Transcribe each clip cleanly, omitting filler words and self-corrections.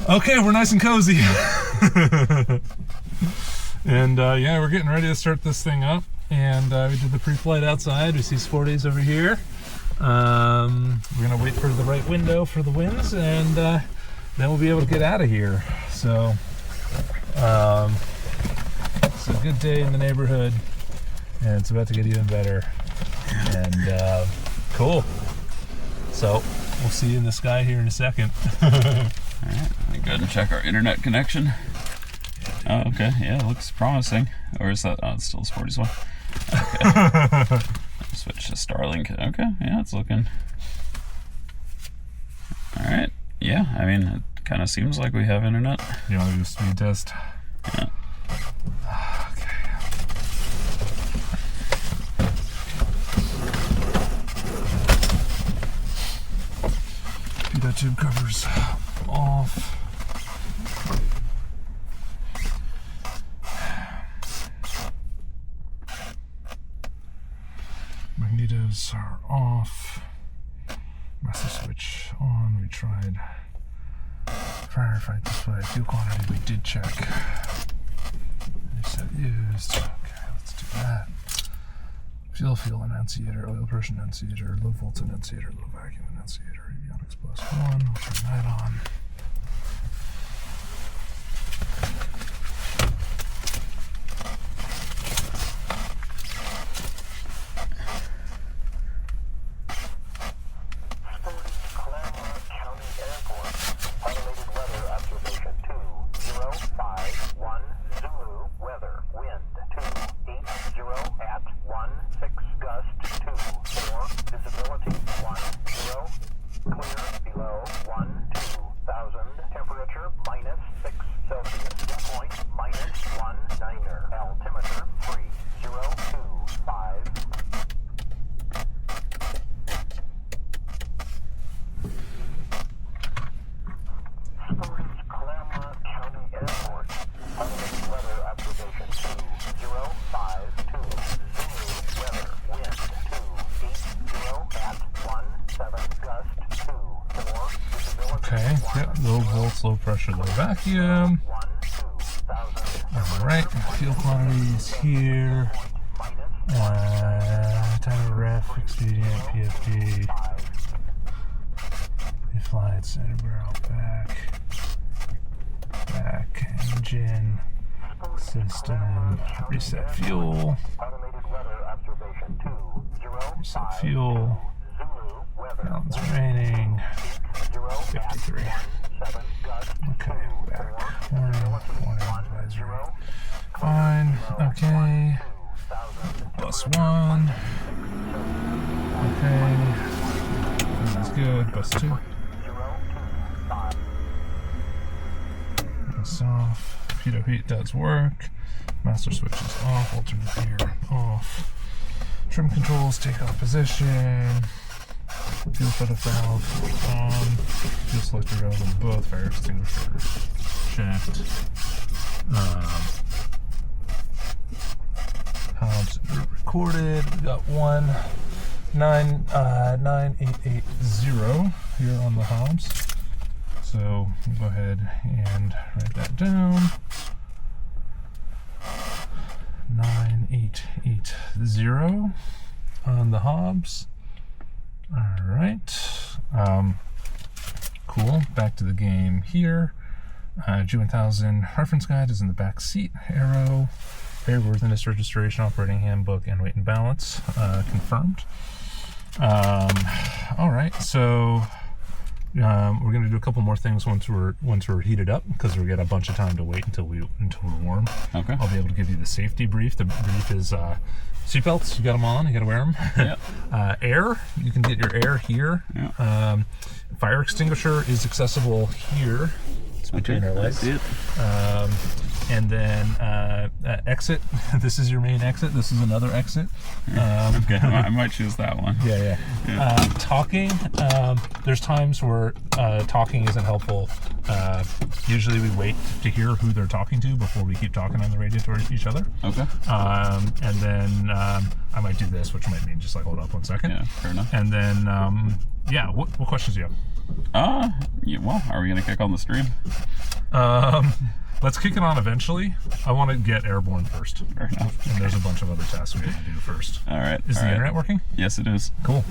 Okay, we're nice and cozy. And yeah, we're getting ready to start this thing up. And we did the pre-flight outside. We see Sporty's over here. We're gonna wait for the right window for the winds, and then we'll be able to get out of here. So it's a good day in the neighborhood, and it's about to get even better. And cool. So we'll see you in the sky here in a second. All right, let me go ahead and check our internet connection. Oh, okay, yeah, it looks promising. Or is that? Oh, it's still Sporty's one. Okay. Switch to Starlink. Okay, yeah, it's looking. All right, yeah, I mean, it kind of seems like we have internet. You want to do a speed test? Yeah. Okay. Pitot tube covers off. Magnetos are off. Master switch on. We tried firefight display. Fuel quantity we did check. Reset used. Okay, let's do that. Fuel annunciator, oil pressure annunciator, low volt annunciator, low vacuum annunciator, avionics +1. We'll turn that on. Okay, yep, low volts, low pressure, low vacuum. Alright, fuel quantities here. Time of ref, expedient, PFD. Flight, center barrel, back, engine, system, reset fuel. Reset fuel. Gallons remaining. 53. Okay, back. Warning, advisory. Fine. Okay. +1. Okay. That's good. +2. That's off. Pitot heat does work. Master switch is off. Alternate gear off. Trim controls, takeoff position. Fuel filter valve on. Fuel selector valve on both. Fire extinguisher checked. Hubs recorded. We got 9880 here on the hubs. So we'll go ahead and write that down. 9880 on the hobs. All right. Cool. Back to the game here. G1000 reference guide is in the back seat. Arrow, airworthiness registration, operating handbook, and weight and balance confirmed. All right. So we're going to do a couple more things once we're heated up, because we get a bunch of time to wait until we're warm. Okay. I'll be able to give you the safety brief. The brief is seatbelts. You got them on. You got to wear them. Yep. Air. You can get your air here. Yep. Fire extinguisher is accessible here. It's between our legs. I see it. And then exit. This is your main exit. This is another exit. Okay, I might choose that one. Yeah. Talking. There's times where talking isn't helpful. Usually we wait to hear who they're talking to before we keep talking on the radio to each other. Okay. And then I might do this, which might mean just like hold up 1 second. Yeah, fair enough. And then, yeah, what questions do you have? Yeah, well, are we going to kick on the stream? Let's kick it on eventually. I want to get airborne first. Fair enough. And there's a bunch of other tasks we want to do first. All right. Is the internet working? Yes, it is. Cool.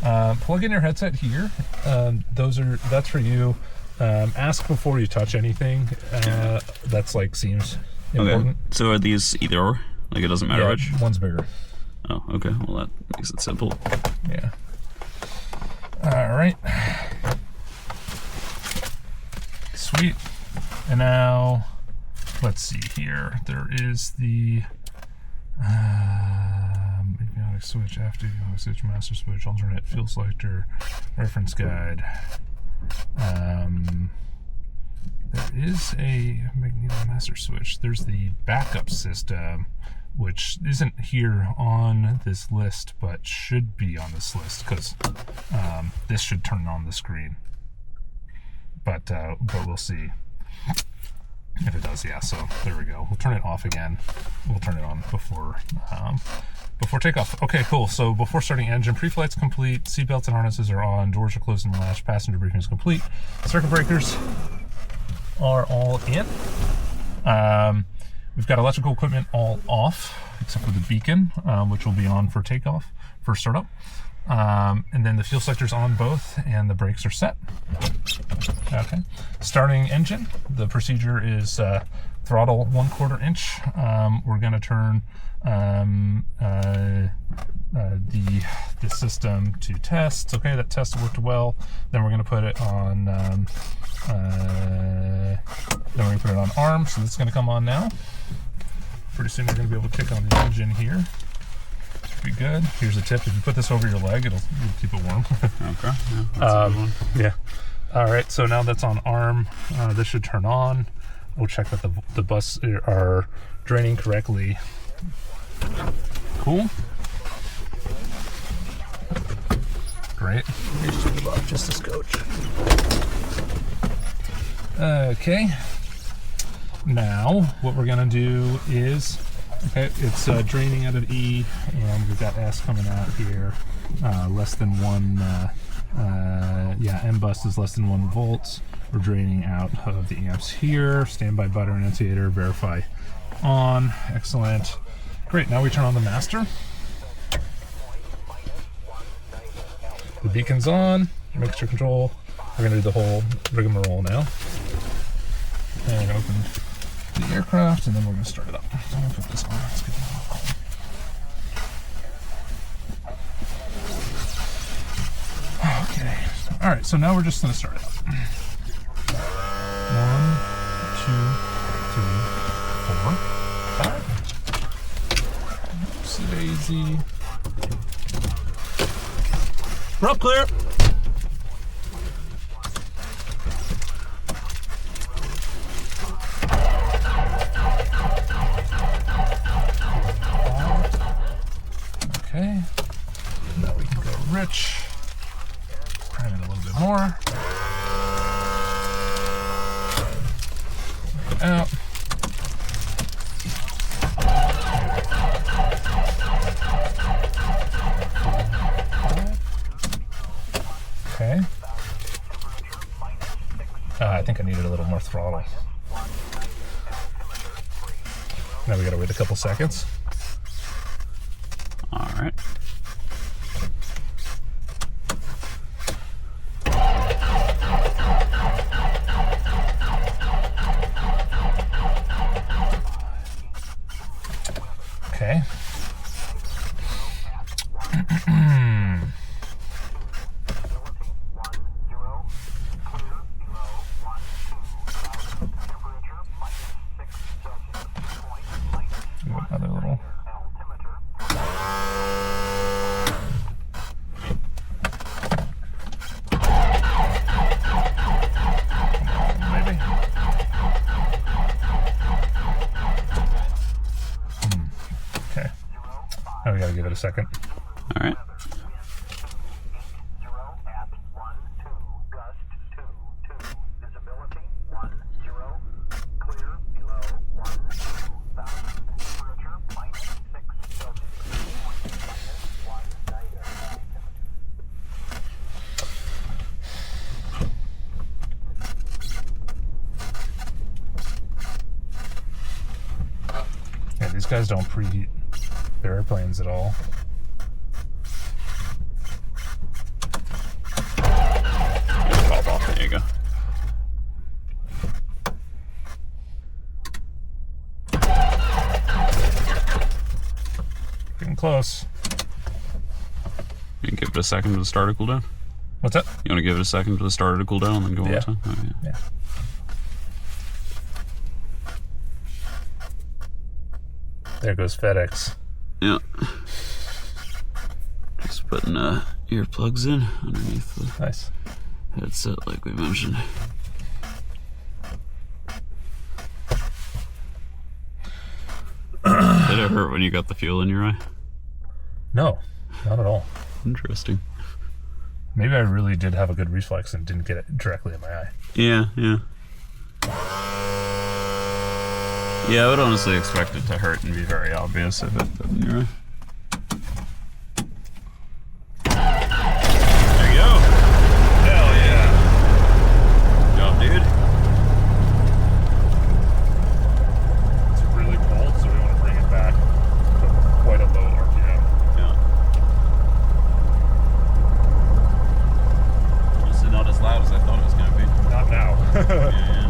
Plug in your headset here. That's for you. Ask before you touch anything. That's like seems important. Okay. So are these either or? Like it doesn't matter which? One's bigger. Oh, okay. Well, that makes it simple. Yeah. All right. Sweet. And now, let's see here. There is the avionics switch, after avionics switch, master switch, alternate fuel selector, reference guide. There is a magneto master switch. There's the backup system, which isn't here on this list, but should be on this list because this should turn on the screen. But we'll see if it does. Yeah, so there we go. We'll turn it off again. We'll turn it on before takeoff. Okay, cool. So before starting engine, pre-flight's complete. Seatbelts and harnesses are on. Doors are closed and latched. Passenger briefing is complete. Circuit breakers are all in. We've got electrical equipment all off, except for the beacon, which will be on for takeoff, for startup. And then the fuel selector's on both, and the brakes are set. Okay. Starting engine, the procedure is throttle 1/4 inch. We're going to turn the system to test. Okay, that test worked well. Then we're going to put it on. Then we're going to put it on arm. So this is going to come on now. Pretty soon we're going to be able to kick on the engine here. Should be good. Here's a tip: if you put this over your leg, it'll keep it warm. Okay. Yeah, that's a good one. Yeah. All right. So now that's on arm. This should turn on. We'll check that the bus are draining correctly. Cool. Great. Just a scotch. Okay. Now what we're gonna do is, okay, it's draining out of E, and we've got S coming out here. Less than 1. M bus is less than 1 volts. We're draining out of the amps here. Standby butter annunciator, verify on. Excellent. Great, now we turn on the master. The beacon's on, mixture control. We're gonna do the whole rigmarole now. And open the aircraft, and then we're gonna start it up. So I'm gonna put this on. Let's get it on. Okay. All right, so now we're just gonna start it up. 1, 2, 3, 4, 5. Oopsie daisy. We're up, clear. Okay. Now we can go rich. Prime it a little bit more. Out. Okay. I think I needed a little more throttle. Now we gotta wait a couple seconds. All right. Okay. Another little. Maybe. Okay. Now we gotta give it a second. All right. these guys don't preheat their airplanes at all. Pop off. There you go. Getting close. You can give it a second to the starter cool down. What's that? You want to give it a second for the starter to cool down and then go on time? Oh, yeah. There goes FedEx. Yeah. Just putting earplugs in underneath the headset like we mentioned. Did it hurt when you got the fuel in your eye? No, not at all. Interesting. Maybe I really did have a good reflex and didn't get it directly in my eye. Yeah. Yeah, I would honestly expect it to hurt and be very obvious if it did in your eye. There you go. Hell yeah. Good job, dude. It's really cold, so we want to bring it back to quite a low RPM. Yeah. Honestly, not as loud as I thought it was going to be. Not now. Yeah.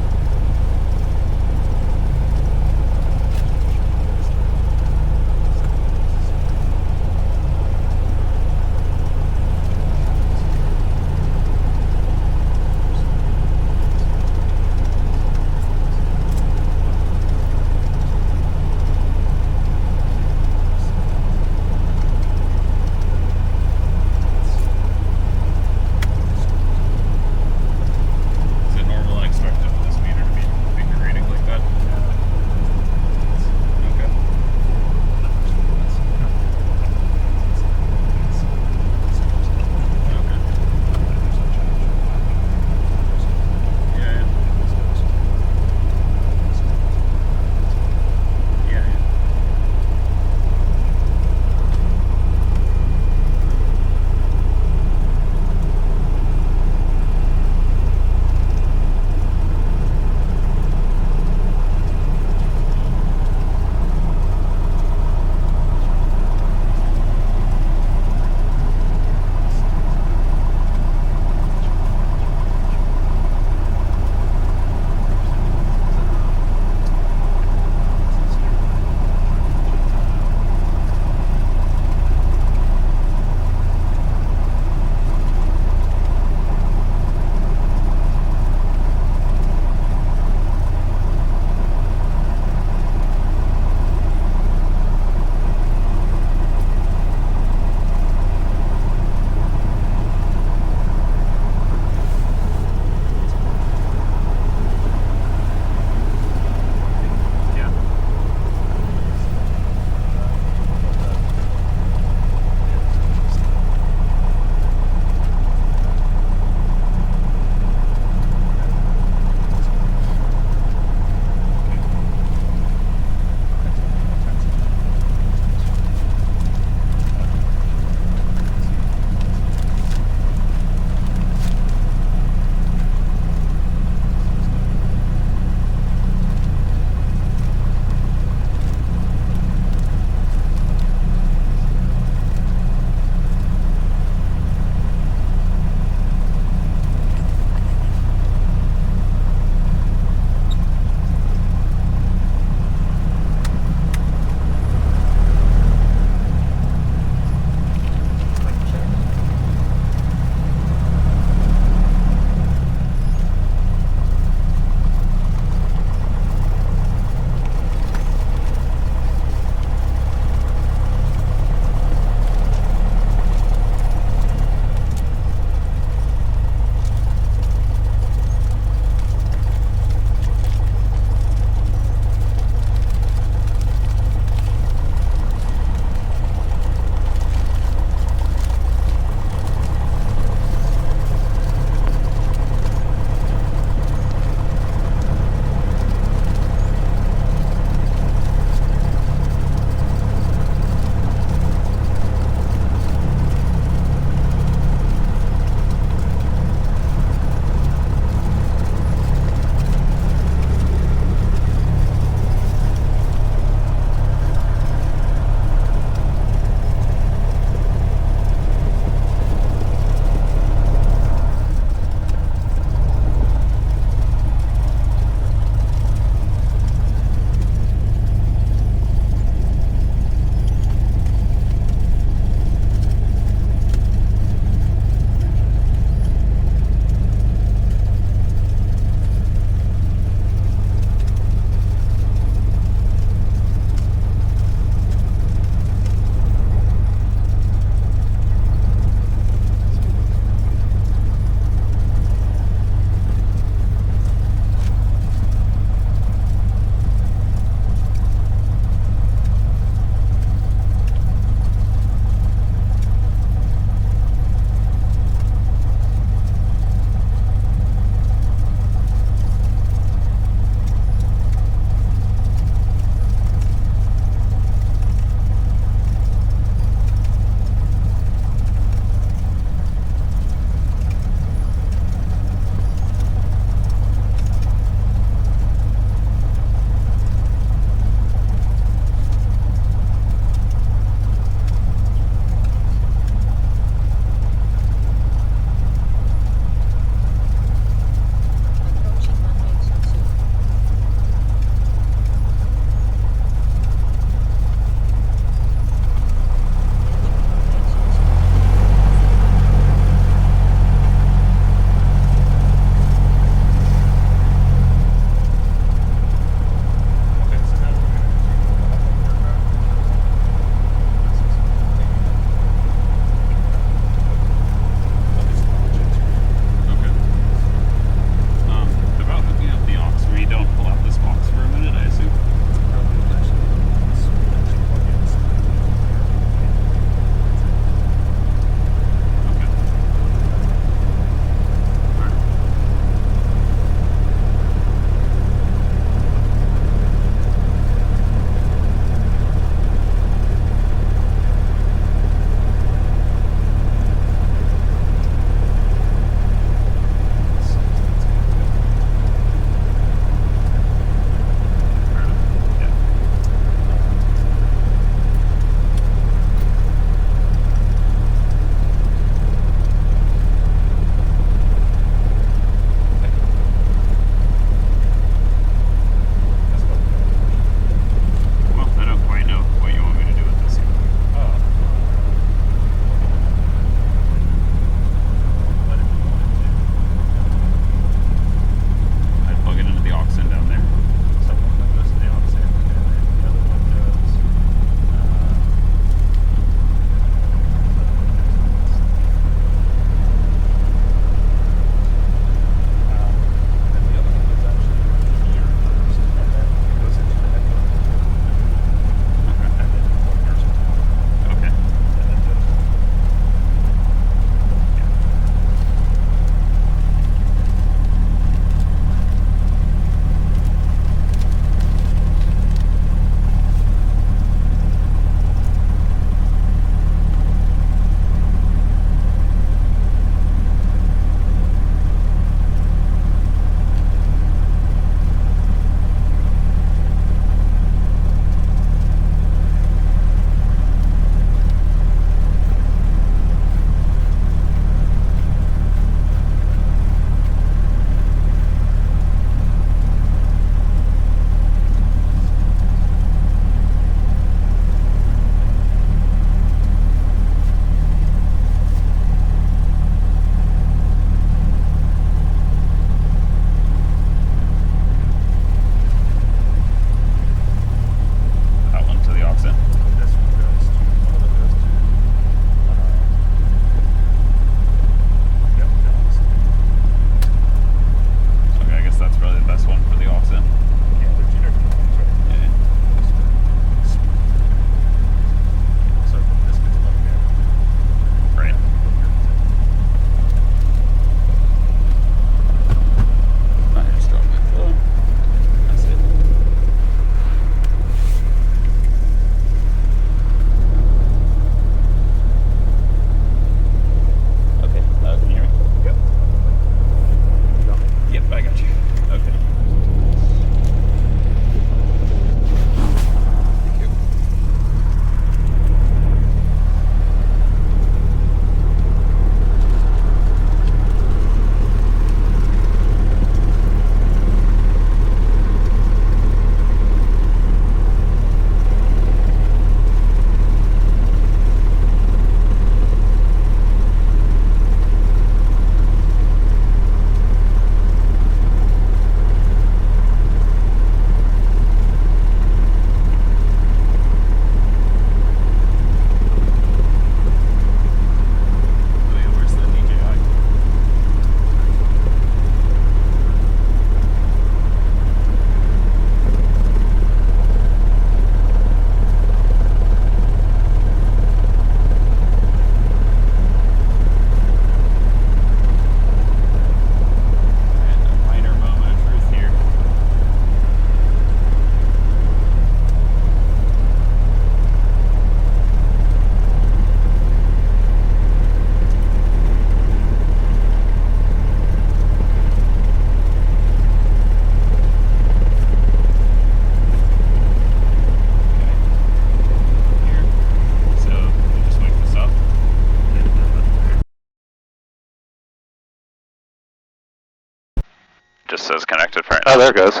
just says connected for right now. Oh, there it goes.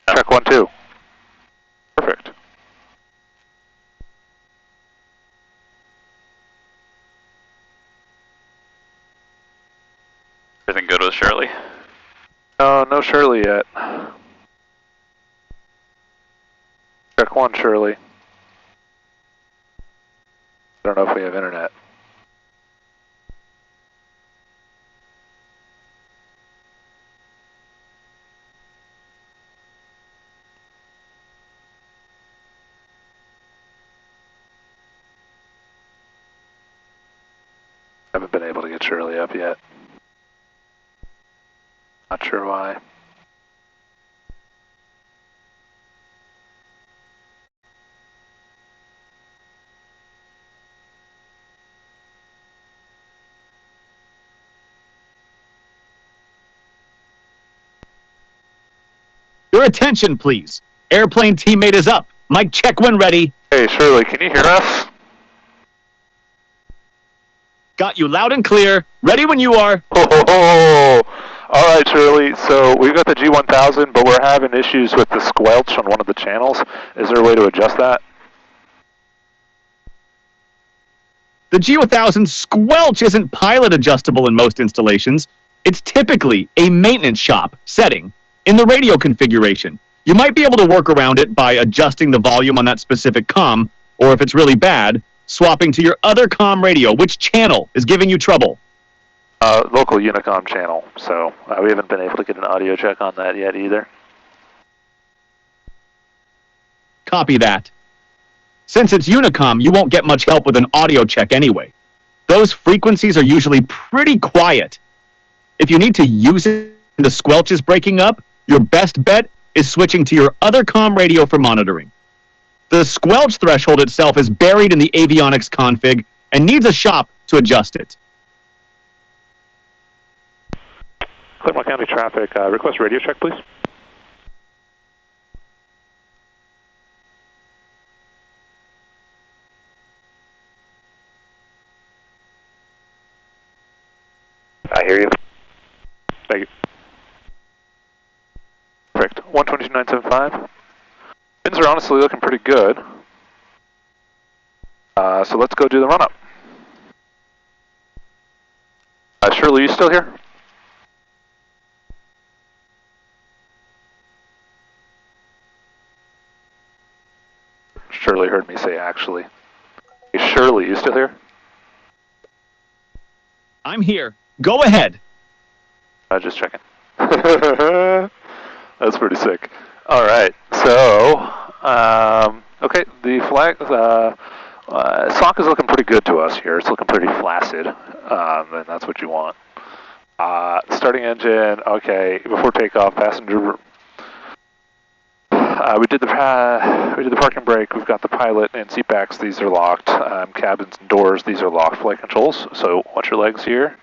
Yeah. Check 1, 2. Perfect. Everything good with Shirley? No Shirley yet. Check 1, Shirley. I don't know if we have internet. Haven't been able to get Shirley up yet. Not sure why. Your attention, please. Airplane teammate is up. Mic check when ready. Hey, Shirley, can you hear us? Got you loud and clear. Ready when you are. Oh, all right, Shirley. So we've got the G1000, but we're having issues with the squelch on one of the channels. Is there a way to adjust that? The G1000 squelch isn't pilot adjustable in most installations. It's typically a maintenance shop setting in the radio configuration. You might be able to work around it by adjusting the volume on that specific comm, or if it's really bad, swapping to your other comm radio. Which channel is giving you trouble? Local Unicom channel. So we haven't been able to get an audio check on that yet either. Copy that. Since it's Unicom, you won't get much help with an audio check anyway. Those frequencies are usually pretty quiet. If you need to use it and the squelch is breaking up, your best bet is switching to your other comm radio for monitoring. The squelch threshold itself is buried in the avionics config and needs a shop to adjust it. Claremont County traffic, request radio check, please. I hear you. Thank you. Perfect. 122.975. Fins are honestly looking pretty good. So let's go do the run-up. Shirley, you still here? Shirley heard me say actually. Hey, Shirley, you still here? I'm here. Go ahead. Just checking. That's pretty sick. All right, so okay, the flag SOC is looking pretty good to us here. It's looking pretty flaccid, and that's what you want. Starting engine. Okay, before takeoff, passenger. We did the parking brake. We've got the pilot and seat backs. These are locked. Cabins and doors. These are locked. Flight controls. So watch your legs here.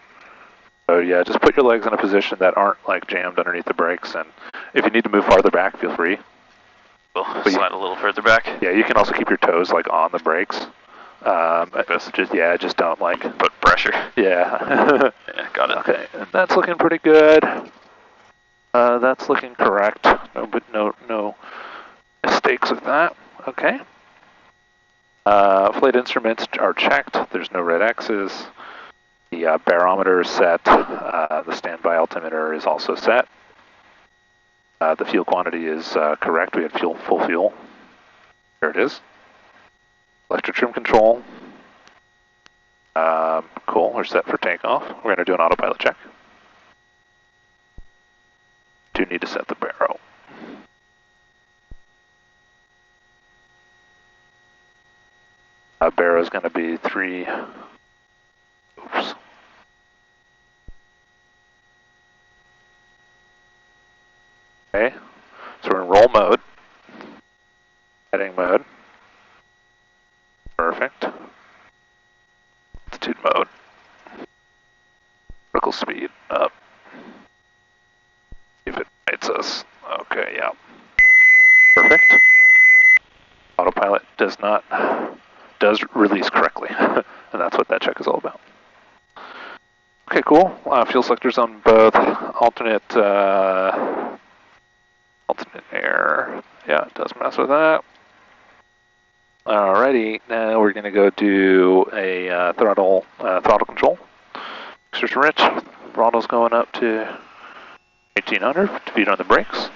So yeah, just put your legs in a position that aren't like jammed underneath the brakes, and if you need to move farther back, feel free. We'll slide a little further back. Yeah, you can also keep your toes like on the brakes. Just don't like put pressure. Yeah. Yeah, got it. Okay, and that's looking pretty good. That's looking correct. No mistakes with that. Okay. Flight instruments are checked. There's no red X's. The barometer is set. The standby altimeter is also set. The fuel quantity is correct. We had full fuel. There it is. Electric trim control. Cool, we're set for takeoff. We're going to do an autopilot check. Do need to set the baro. Baro is going to be 3. Oops. Okay, so we're in roll mode. Heading mode. Perfect. Altitude mode. Vertical speed up. See if it rates us. Okay, yeah. Perfect. Autopilot does release correctly. And that's what that check is all about. Okay, Okay, cool. Fuel selectors on both. Alternate air. Yeah, it does mess with that. Alrighty, now we're gonna go do a throttle control. Extra rich. Throttle's going up to 1800. Feet on the brakes.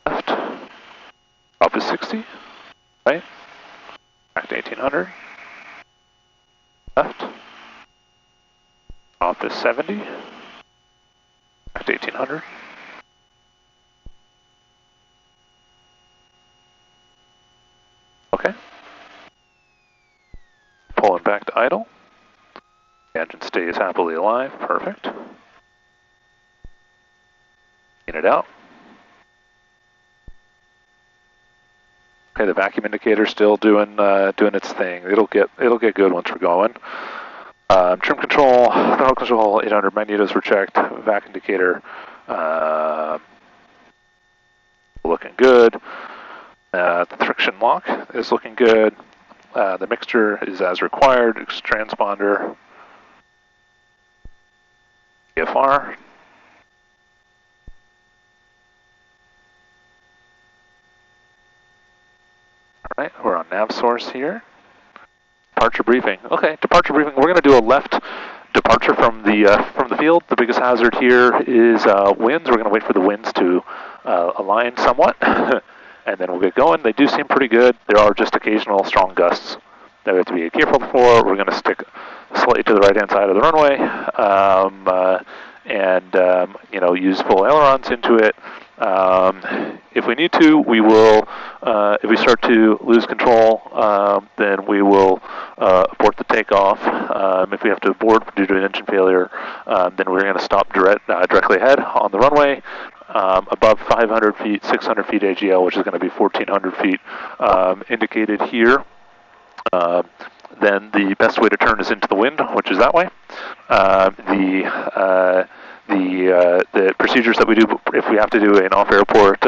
Left. Up to 60. Right. Back to 1800. Left. Off to 70. Back to 1800. Okay. Pulling back to idle. The engine stays happily alive. Perfect. Clean it out. Okay, the vacuum indicator's still doing its thing. It'll get good once we're going. Trim control, throttle control, 800 magnetos were checked. Vac indicator looking good. The friction lock is looking good. The mixture is as required. Transponder, EFR. All right, we're on nav source here. Departure briefing. Okay, departure briefing. We're going to do a left departure from the field. The biggest hazard here is winds. We're going to wait for the winds to align somewhat, and then we'll get going. They do seem pretty good. There are just occasional strong gusts that we have to be careful for. We're going to stick slightly to the right-hand side of the runway, and you know, use full ailerons into it. If we need to, we will. If we start to lose control, then we will abort the takeoff. If we have to abort due to an engine failure, then we're going to stop directly ahead on the runway. Above 500 feet, 600 feet AGL, which is going to be 1,400 feet indicated here. Then the best way to turn is into the wind, which is that way. The procedures that we do if we have to do an off-airport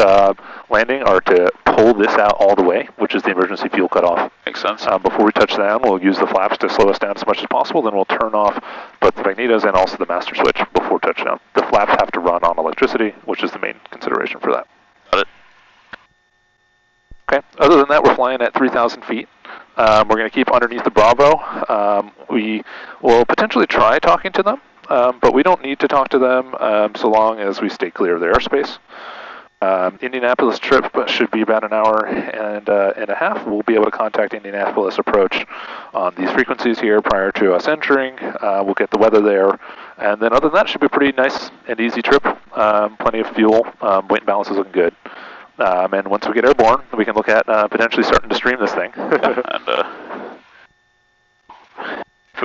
landing are to pull this out all the way, which is the emergency fuel cutoff. Makes sense. Before we touch down, we'll use the flaps to slow us down as much as possible. Then we'll turn off both the magnetos and also the master switch before touchdown. The flaps have to run on electricity, which is the main consideration for that. Got it. Okay. Other than that, we're flying at 3,000 feet. We're going to keep underneath the Bravo. We will potentially try talking to them. But we don't need to talk to them so long as we stay clear of their airspace. Indianapolis trip should be about an hour and a half. We'll be able to contact Indianapolis approach on these frequencies here prior to us entering. We'll get the weather there. And then other than that, it should be a pretty nice and easy trip. Plenty of fuel. Weight and balance is looking good. And once we get airborne, we can look at potentially starting to stream this thing. And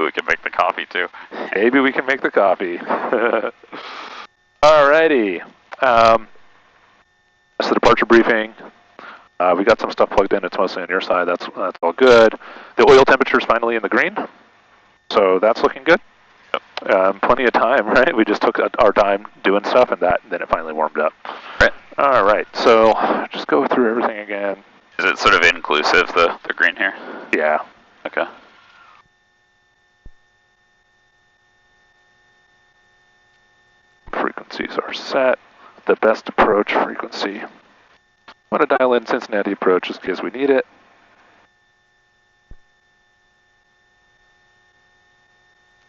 we can make the coffee too. Maybe we can make the coffee. Alrighty. That's the departure briefing. We got some stuff plugged in. It's mostly on your side. That's all good. The oil temperature is finally in the green, so that's looking good. Yep. Plenty of time, right? We just took our time doing stuff, and then it finally warmed up. Right. All right. So just go through everything again. Is it sort of inclusive, the green here? Yeah. Okay. Frequencies are set. The best approach frequency. I'm going to dial in Cincinnati approach just in case we need it.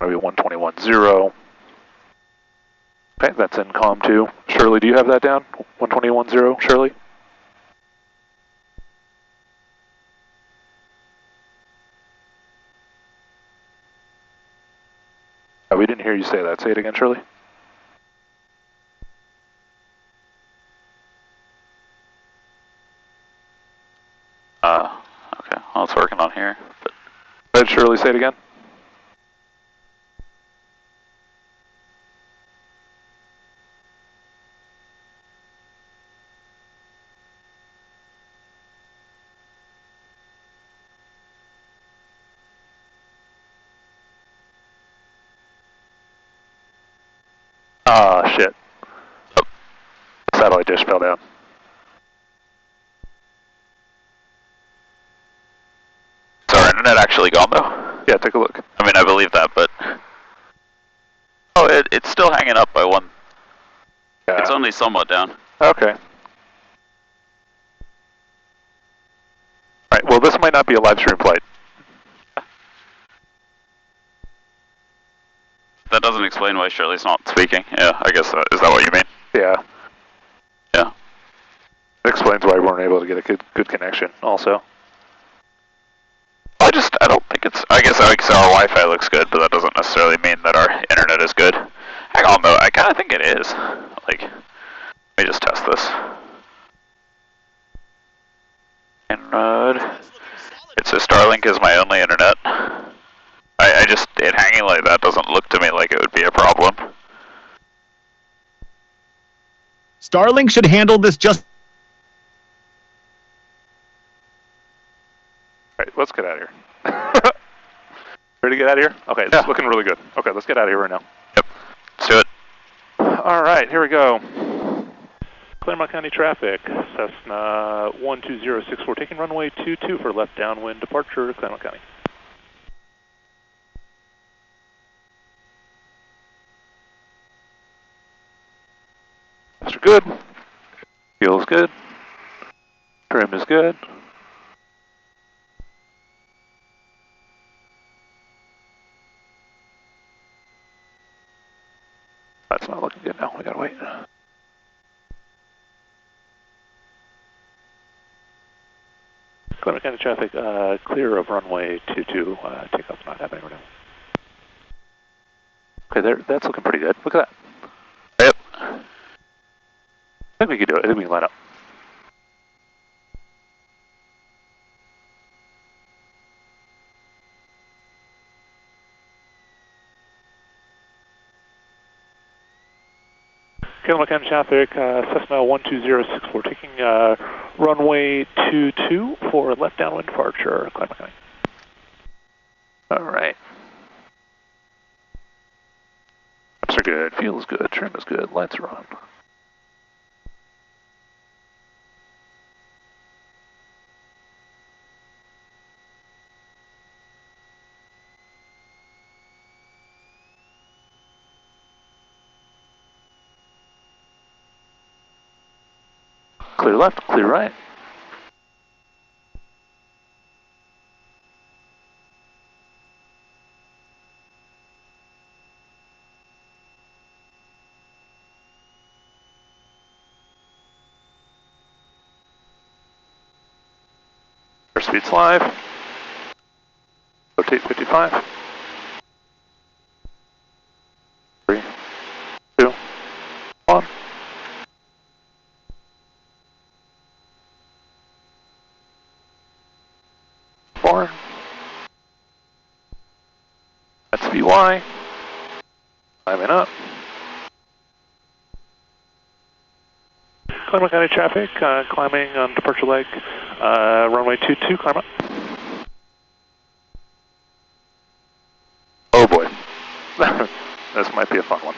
Maybe 121.0. Okay, that's in COM 2. Shirley, do you have that down? 121.0, Shirley? Oh, we didn't hear you say that. Say it again, Shirley. Okay. Well, it's working on here. But Go ahead, Shirley, say it again. Ah, shit. Oh. The satellite dish fell down. internet actually gone though? Yeah, take a look. I mean, I believe that, but... Oh, it's still hanging up by one. Yeah. It's only somewhat down. Okay. Alright, well this might not be a live stream flight. That doesn't explain why Shirley's not speaking. Yeah, I guess is that what you mean? Yeah. Yeah. It explains why we weren't able to get a good connection also. I don't think it's, I guess our Wi-Fi looks good, but that doesn't necessarily mean that our internet is good. Hang on though, I kind of think it is. Like, let me just test this. Inroad. It says Starlink is my only internet. It hanging like that doesn't look to me like it would be a problem. Starlink should handle this just... Alright, let's get out of here. Ready to get out of here? Okay, this is looking really good. Okay, let's get out of here right now. Yep, let's do it. Alright, here we go. Claremont County traffic, Cessna 12064, taking runway 22 for left downwind departure, Claremont County. Are good. Fuel is good. Trim is good. That's not looking good now. We gotta wait. Claremont County traffic, clear of runway 22. Takeoff not happening right now. Okay, that's looking pretty good. Look at that. Yep. I think we can do it. I think we can line up. Claremont County traffic, Cessna 12064, taking runway 22 for left downwind departure, Claremont County. All right. Maps are good, fuel is good, trim is good, lights are on. Clear left, clear right. First speed's live. Rotate 55. 3, 2, 1. Four. That's VY. Climbing up. Claremont County traffic, climbing on departure leg, runway 22, climb up. Oh boy. This might be a fun one.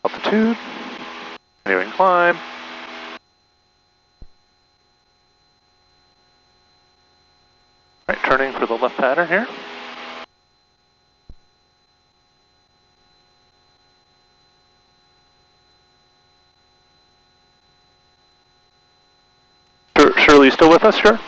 Altitude, continuing climb. Right, turning for the left pattern here. Shirley, you still with us, sure?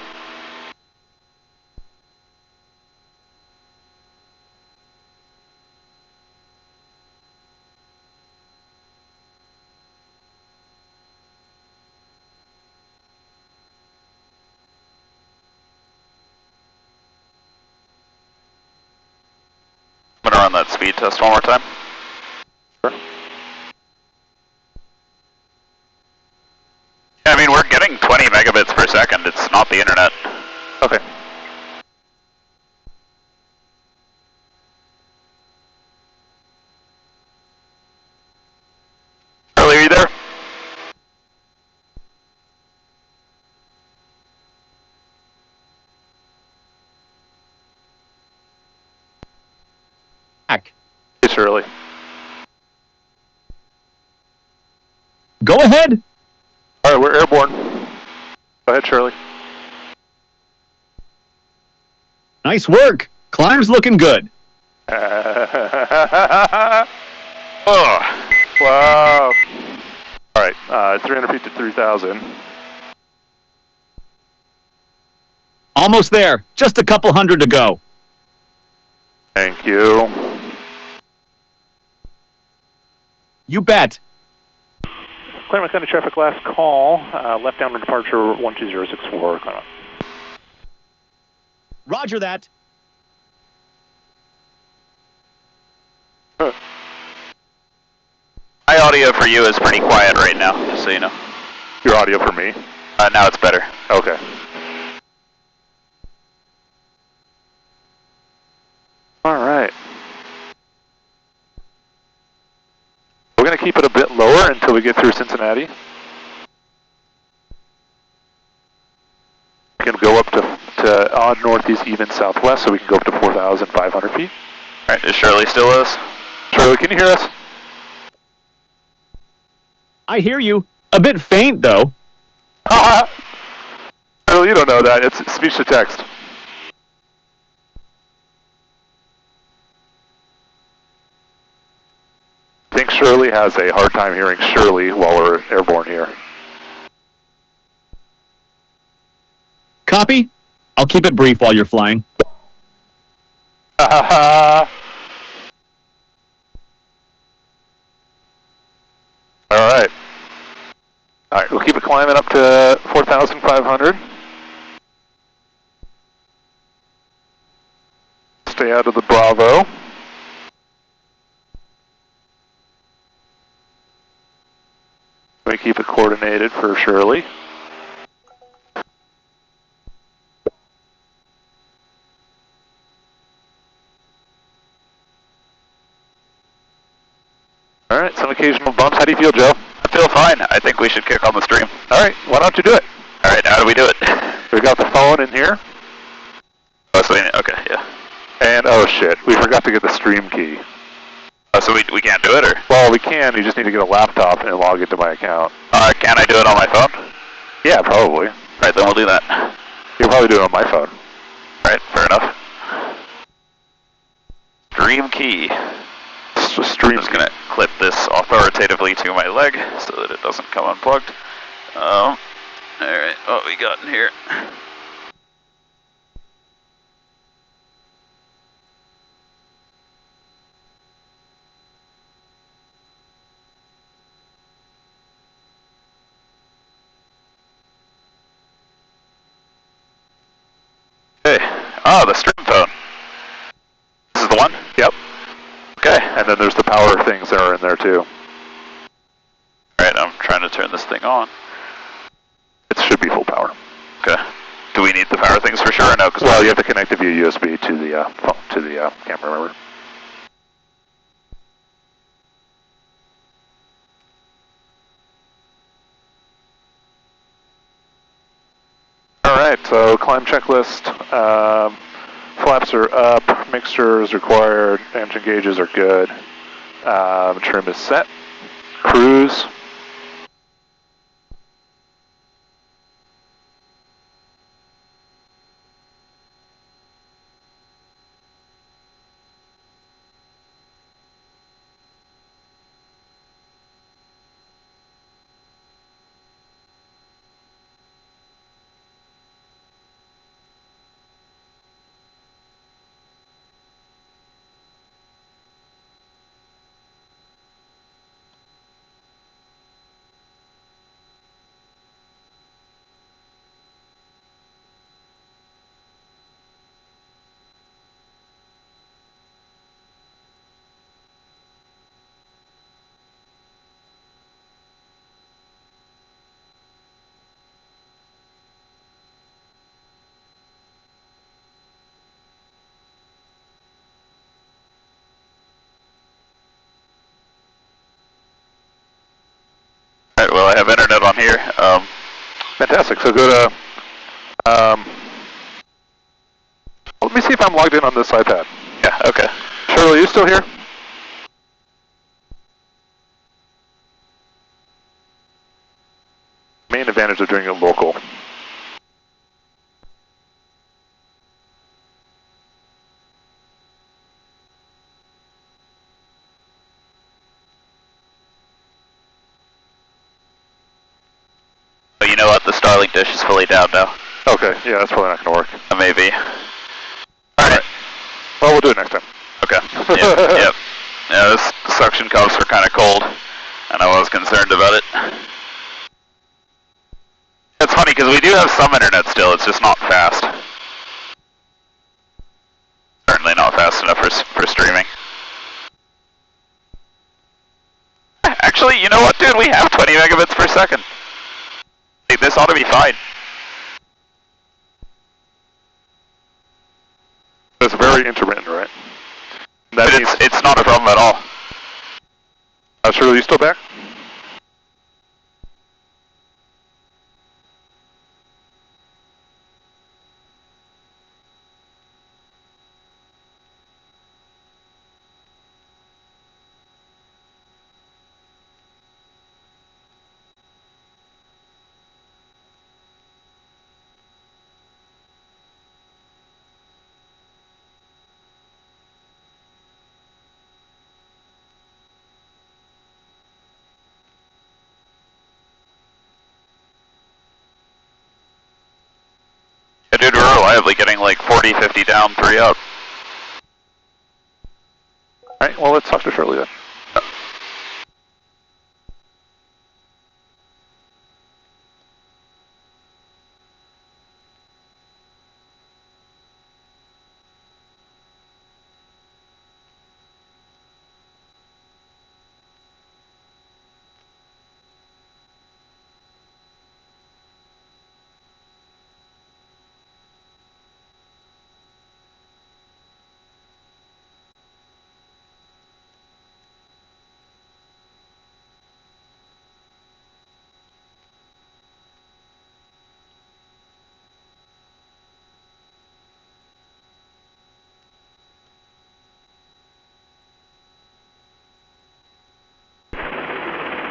I'm gonna run that speed test one more time. Sure. Yeah, I mean, we're getting 20 megabits per second. It's not the internet. Okay. Shirley, are you there? Hey, Shirley. Go ahead. All right, we're airborne. Go ahead, Shirley. Nice work. Climb's looking good. Oh, wow. All right, 300 feet to 3,000. Almost there. Just a couple hundred to go. Thank you. You bet. Claremont County traffic last call. Left down departure 12064. Claremont. Roger that. My audio for you is pretty quiet right now, just so you know. Your audio for me? Now it's better. Okay. All right. We're going to keep it a bit lower until we get through Cincinnati. We can go up to odd northeast, even southwest, so we can go up to 4,500 feet. All right, is Shirley still with us? Shirley, can you hear us? I hear you. A bit faint, though. Shirley, you don't know that. It's speech to text. I think Shirley has a hard time hearing Shirley while we're airborne here. Copy. I'll keep it brief while you're flying. All right. All right, we'll keep it climbing up to 4,500. Stay out of the Bravo. We keep it coordinated for Shirley. All right, some occasional bumps. How do you feel, Joe? I feel fine. I think we should kick on the stream. All right, why don't you do it? All right, how do we do it? We got the phone in here. Oh, so okay, yeah. And, oh shit, we forgot to get the stream key. Oh, so we can't do it, or? Well, we can, you just need to get a laptop and log into my account. Can I do it on my phone? Yeah, probably. All right, then we'll do that. You'll probably do it on my phone. All right, fair enough. Stream key. Stream. I'm just gonna clip this authoritatively to my leg so that it doesn't come unplugged. All right, what we got in here? Okay. Oh, the stream phone. This is the one? Yep. Okay. And then there's the power things that are in there too. Alright, I'm trying to turn this thing on. It should be full power. Okay. Do we need the power things for sure or no? Well, you have to connect it via USB to the phone, to the camera, remember? Alright, so climb checklist. Flaps are up, mixture is required, engine gauges are good. Trim is set. Cruise. Alright, well I have internet on here. Fantastic, so go to, let me see if I'm logged in on this iPad. Yeah, okay. Shirley, Shirley, are you still here? Main advantage of doing it local. But you know what? The Starlink dish is fully down now. Okay, yeah, that's probably not going to work. Maybe. Alright. Well, we'll do it next time. Okay. Yep. Yeah, this suction cups are kind of cold, and I was concerned about it. It's funny because we do have some internet still, it's just not fast. Certainly not fast enough for streaming. Actually, you know what, dude? We have 20 megabits per second. Hey, this ought to be fine. It's very intermittent, right? But it's not a problem at all. Shirley, you still back? Yeah, dude, we're reliably getting like 40, 50 down, 3 up. Alright, well, let's talk to Shirley then.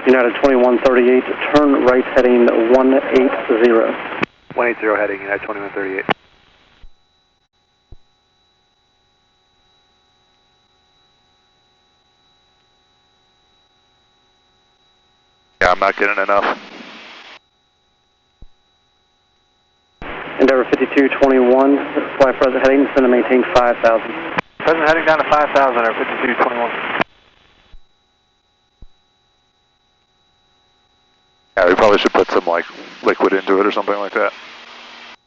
United 2138, turn right heading 180. 180 heading, United 2138. Yeah, I'm not getting enough. Endeavor 5221, fly present heading, send and maintain 5,000. Present heading down to 5,000 or 5221. Yeah, we probably should put some, like, liquid into it or something like that.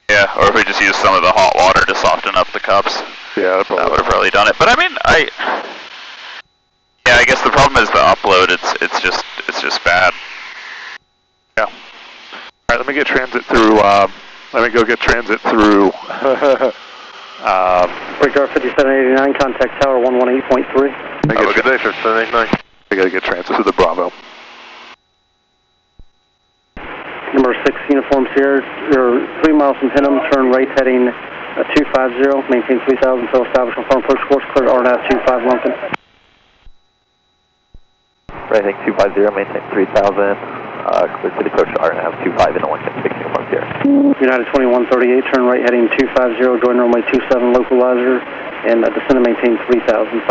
Yeah, or if we just use some of the hot water to soften up the cups. Yeah, that would have probably done it. But I mean, yeah, I guess the problem is the upload. It's just bad. Yeah. All right, let me get transit through. Let me go get transit through. Radar 5789, contact tower 118.3. Have a good day, sir. 789. I gotta get transit to the Bravo. Number 6 uniform Sierra, you're 3 miles from Hinham, turn right heading 250, maintain 3,000 until established on approach course, clear to RNAV 25 Lumpkin. Right heading 250, maintain 3,000, clear to the approach to RNAV 25 in the Lincoln 6 uniform Sierra. United 2138, turn right heading 250, join runway 27 localizer, and descend and maintain 3,500.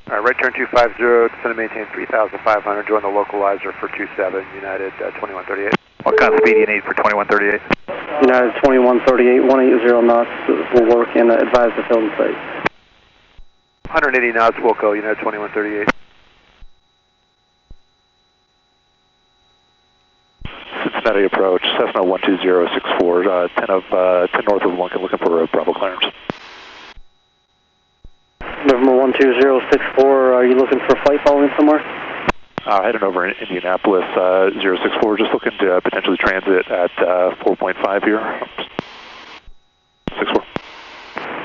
All right, right turn 250, descend and maintain 3,500, join the localizer for 27, United 2138. What kind of speed do you need for 2138? United 2138, 180 knots will work, and advise the field and safe. 180 knots, Wilco, United 2138. Cincinnati approach, Cessna 12064, 10 north of Lincoln, looking for a Bravo clearance. November 12064, are you looking for a flight following somewhere? Heading over in Indianapolis, 064, just looking to potentially transit at 4.5 here. 64.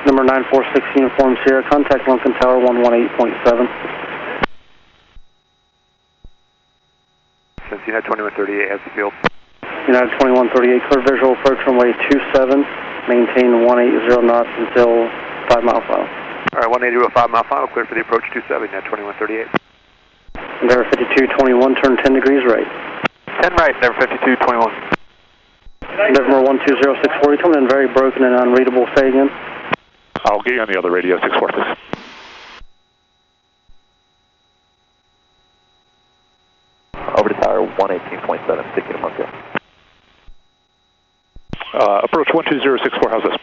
Number 946 uniform Sierra, contact Lincoln Tower 118.7. Since United 2138 has the field. United 2138, clear visual approach runway 27, maintain 180 knots until 5 mile file. All right, 180 to a 5 mile final, clear for the approach 27 at 2138. Endeavor 5221, turn 10 degrees right. 10 right, Endeavor 5221. Endeavor 120640, coming in very broken and unreadable. Say again. I'll get you on the other radio, 64, please. Over to tower 118.7, sticking them up here. Approach 12064, how's this?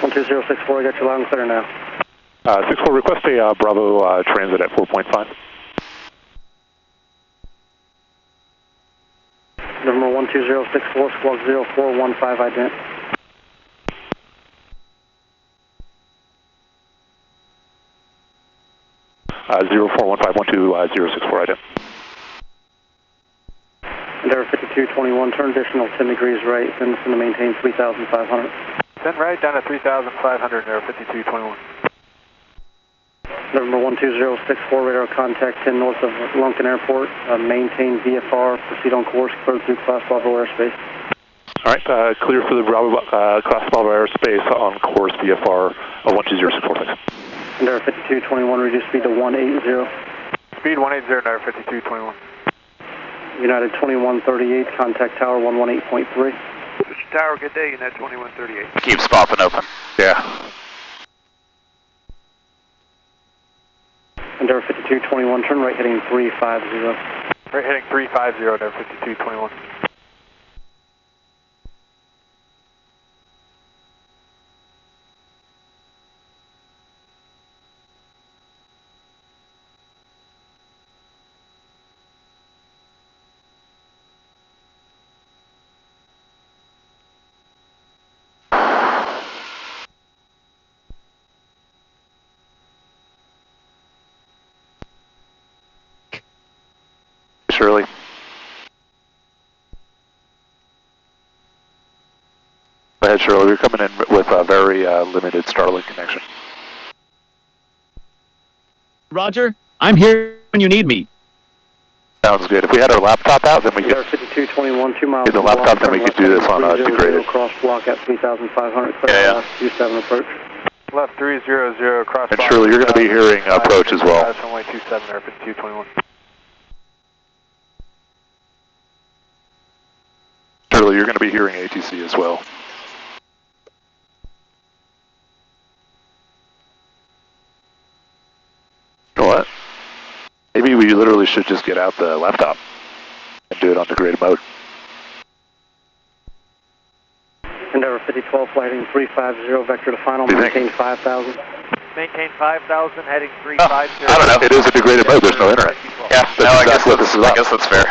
12064, I got you loud and clear now. 64, request a Bravo transit at 4.5. Number 12064, squawk 0415 ident. Uh, 041512 ident. Endeavor 5221, turn additional 10 degrees right, then to maintain 3,500. 10 right, down to 3,500, Endeavor 5221. Number 12064, radar contact 10 north of Lunken Airport. Maintain VFR, proceed on course, clear through Class Bravo airspace. All right, clear for the Bravo Class Bravo airspace on course VFR 12064, please. Endeavor 5221, reduce speed to 180. Speed 180, Endeavor 5221. United 2138, contact tower 118.3. Mr. Tower, good day, United 2138. Keeps popping open. Yeah. Endeavor 5221, turn right heading 350. Right heading 350, Endeavor 5221. Shirley. Go ahead, Shirley. We're coming in with a very limited Starlink connection. Roger, I'm here when you need me. Sounds good. If we had our laptop out, then we could. 5221, 2 miles. Get the laptop, then we could do this on degraded. Cross block at 3,500. Yeah. 27 approach. Left 300, cross. And Shirley, you're going to be hearing approach as well. Runway 27, Endeavor 5221. Shirley, you're going to be hearing ATC as well. You know what? Maybe we literally should just get out the laptop and do it on degraded mode. Endeavor 5012, flighting 350, vector to final, maintain 5,000. Maintain 5,000, heading 350. I don't know. It is a degraded mode, there's no internet. Yeah, That's no, exactly what this is I about. guess that's fair.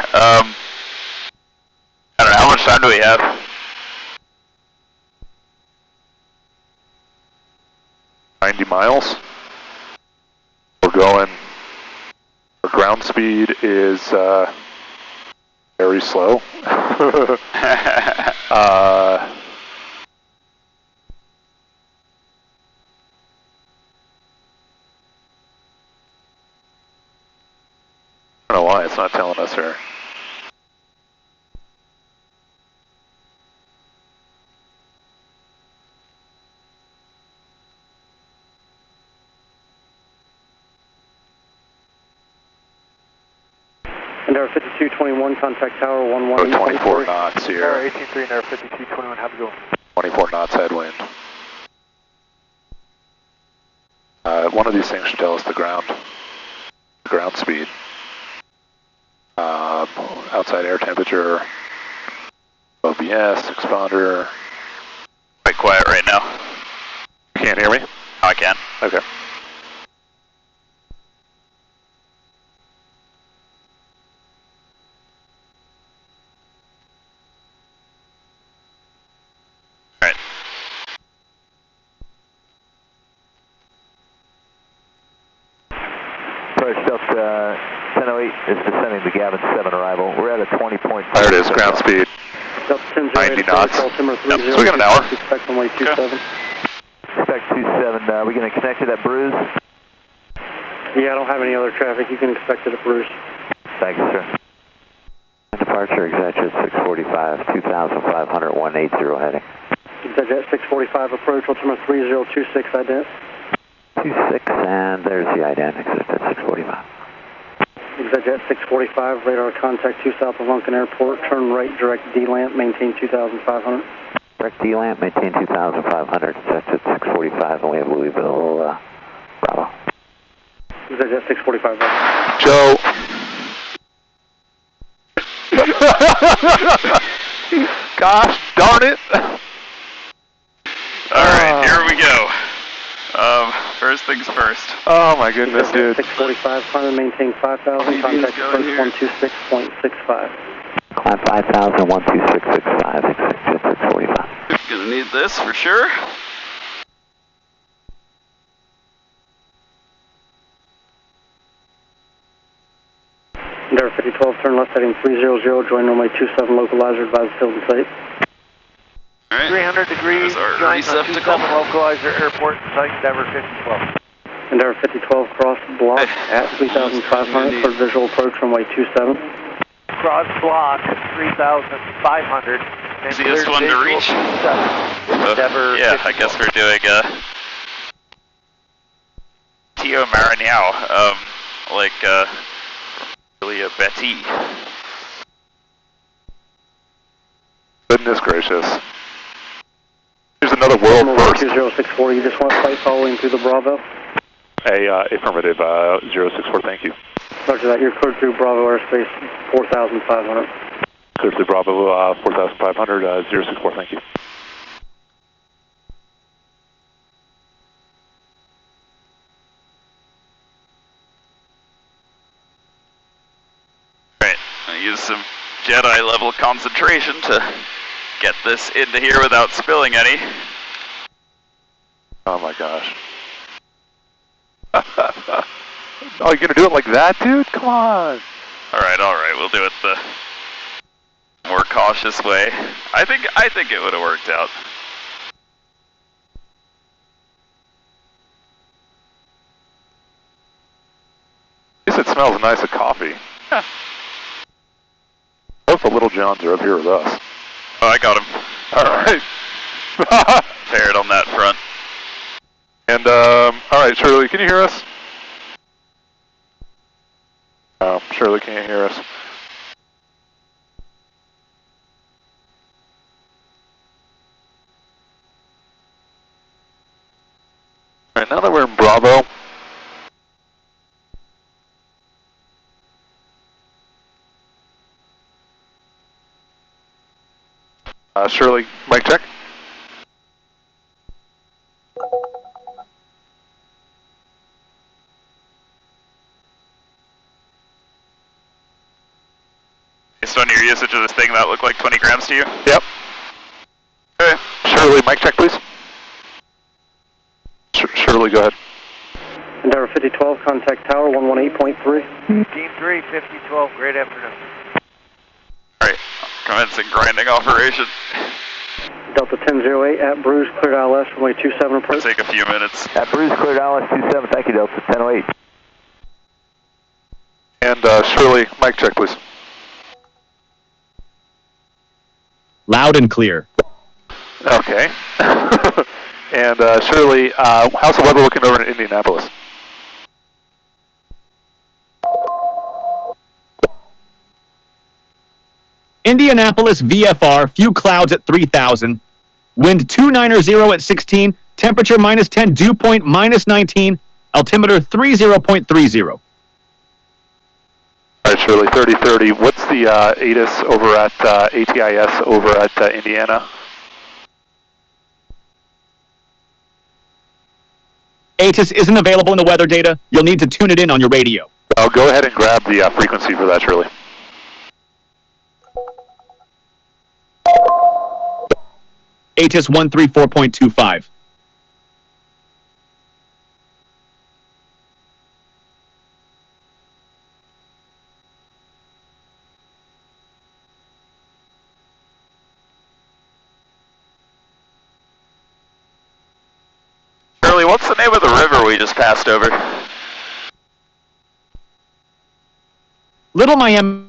I don't know, how much time do we have? $90 miles. We're going. Our ground speed is very slow. I don't know why it's not telling us here. Endeavor 5221, contact tower 118.3. 24 knots here. Tower 183, Endeavor 5221, have a go. 24 knots headwind. One of these things should tell us the ground speed. Outside air temperature, OBS, exponder. Quite quiet right now. You can't hear me? Oh, I can. Okay. Alright. Approach Delta 1008 is descending to Gavin 7 arrival. We're at a 20.5. There it is, ground speed. Delta 1008, 90 knots. Yep, So we got an hour. Expect runway 27. Expect 27. We're going to connect to that Bruise. Yeah, I don't have any other traffic. You can expect it at Bruce. Thank you, sir. Departure, Executive 645, 2,500, 180 heading. Executive 645 approach, altimeter 3026 ident. 126, and there's the IDAN exit at 645. Exit at 645, radar contact 2 south of Lunken Airport, turn right, direct D-lamp, maintain 2,500. Direct D-lamp, maintain 2,500, that's at 645, and we have Louisville, Bravo. Exit at 645, right. Joe. Gosh darn it. Alright, here we go. First things first. Oh my goodness, dude. 645, climb and maintain 5,000, contact approach 126.65. Climb 5,000, 12665, exit 645. Gonna need this for sure. Endeavour 5012, turn left heading 300, join runway 27 localizer, advise field and site. Alright. 300 degrees, join 27 localizer airport, site Endeavour 5012. Endeavour 5012, cross block at 3,500 for visual approach runway 27. Cross block 3,500. Easiest one to reach. Endeavour yeah, 5012. I guess we're doing Tio Marignao, really a Betty. Goodness gracious. Here's another world first. 20640, you just want flight following through the Bravo? Affirmative, 064, thank you. Roger that, you're cleared through Bravo airspace 4,500. Clear through Bravo, 4,500, 064, thank you. Alright, I'll use some Jedi level concentration to get this into here without spilling any. Oh my gosh. Oh, you're gonna do it like that, dude? Come on. Alright, we'll do it the more cautious way. I think it would have worked out. At least it smells nice of coffee. Both the little Johns are up here with us. Oh, I got him. Alright. Paired on that front. And, alright, Shirley, can you hear us? No, Shirley can't hear us. Alright, now that we're in Bravo, Shirley, mic check. Based on your usage of this thing, that looked like 20 grams to you? Yep. Okay. Shirley, mic check, please. Shirley, go ahead. Endeavour 5012, contact tower 118.3. Team 3, 5012, great afternoon. Alright, commencing grinding operation. Delta 1008 at Bruce, cleared ILS, runway 27 approach. It'll take a few minutes. At Bruce, cleared ILS 27, thank you, Delta 1008. And Shirley, mic check, please. Loud and clear. Okay. And Shirley, how's the weather looking over in Indianapolis? Indianapolis VFR, few clouds at 3,000. Wind 290 at 16. Temperature -10, dew point -19. Altimeter 30.30. All right, Shirley, 3030. What's the ATIS over at ATIS over at Indiana? ATIS isn't available in the weather data. You'll need to tune it in on your radio. Oh, go ahead and grab the frequency for that, Shirley. ATIS 134.25. Shirley, what's the name of the river we just passed over? Little Miami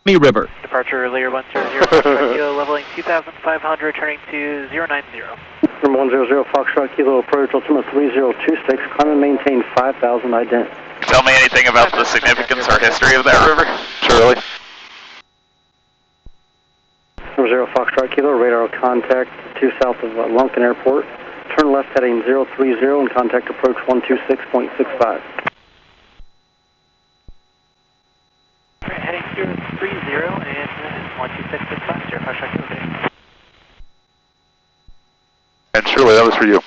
River. departure earlier 100 Kilo, leveling 2,500, turning to 090. Number 100 Foxtrot Kilo approach, altimeter 3026, climb and maintain 5,000 ident. Tell me anything about the significance or history of that river, Shirley. Number 0 Foxtrot Kilo, radar contact 2 south of Lunkin Airport. Turn left heading 030 and contact approach 126.65. Heading 030 and 126.65, 0 Foxtrot Kilo heading. And Shirley, that was for you.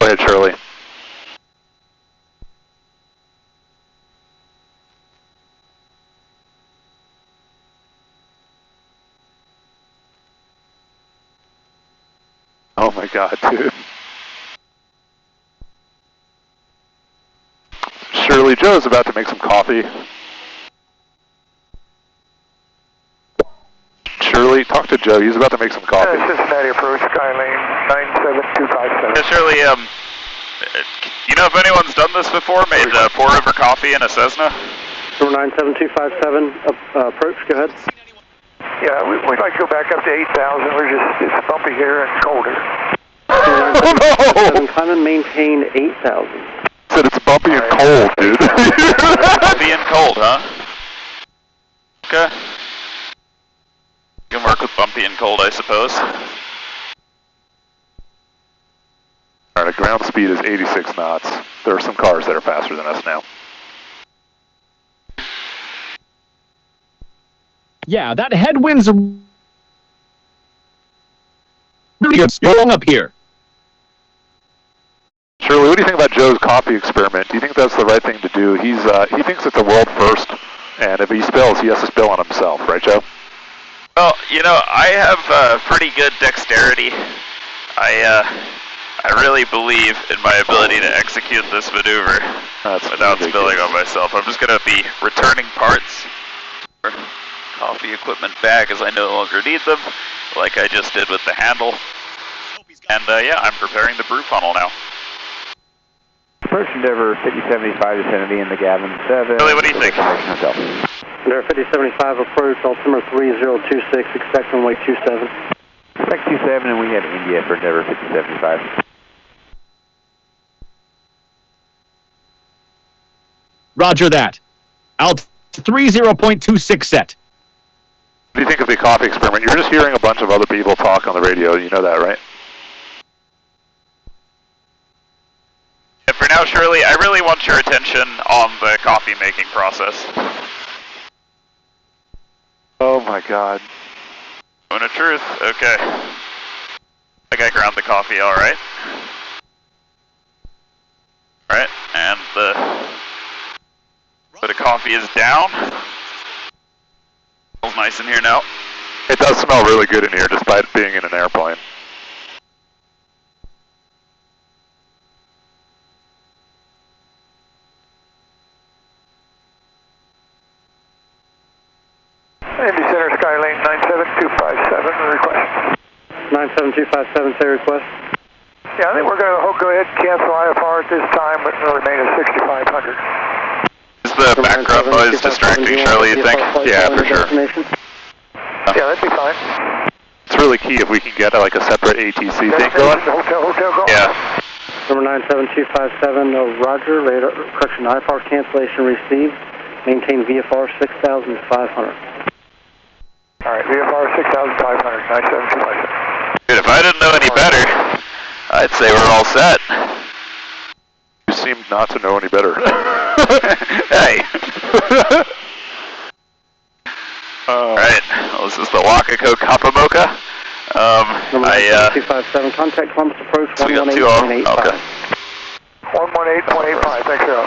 Go ahead, Shirley. Oh my God, dude. Shirley, Joe's about to make some coffee. Shirley, talk to Joe. He's about to make some coffee. Cincinnati approach, Skylane 97257. Yeah, Shirley, you know if anyone's done this before, made pour over coffee in a Cessna? Number 97257, approach, go ahead. Yeah, we'd like to go back up to 8,000. It's bumpy here and colder. Oh no! Climb and maintain 8,000. Said it's bumpy and cold, dude. Bumpy and cold, huh? Okay. You can work with bumpy and cold, I suppose. Alright, ground speed is 86 knots. There are some cars that are faster than us now. Yeah, that headwind's really strong up here. Shirley, what do you think about Joe's coffee experiment? Do you think that's the right thing to do? He thinks it's a world first, and if he spills, he has to spill on himself, right, Joe? Well, you know, I have pretty good dexterity. I really believe in my ability to execute this maneuver without spilling on myself. I'm just going to be returning parts for coffee equipment back as I no longer need them, like I just did with the handle. And yeah, I'm preparing the brew funnel now. Approach Endeavor 5075 descending in the Gavin 7. Really, what do you think? Endeavor 5075 approach, altimeter 3026, expect runway 27. Expect 27 and we have India for Endeavor 5075. Roger that. Alt 30.26 set. What do you think of the coffee experiment? You're just hearing a bunch of other people talk on the radio. You know that, right? And for now, Shirley, I really want your attention on the coffee making process. Oh my God. Moment of truth. Okay. I think I ground the coffee all right. All right, and the bit of coffee is down. Smells nice in here now. It does smell really good in here, despite being in an airplane. Indy Center, Skylane 97257, request. 97257, say request. Yeah, I think we're going to go ahead and cancel IFR at this time, but it'll remain at 6,500. Is the background noise distracting, Shirley, you think? Yeah, for sure. Yeah, that'd be fine. It's really key if we can get like a separate ATC thing going. Hotel going. Yeah. Number 97257, Roger, radar, correction, IFR cancellation received. Maintain VFR 6,500. All right, VFR 6,500, 97257. Dude, if I didn't know any better, I'd say we're all set. You seem not to know any better. Hey. Alright, well, this is the Wakako Kapamoka. Number 97257, contact Columbus approach 118.85. Okay. 118.85, thanks, Earl.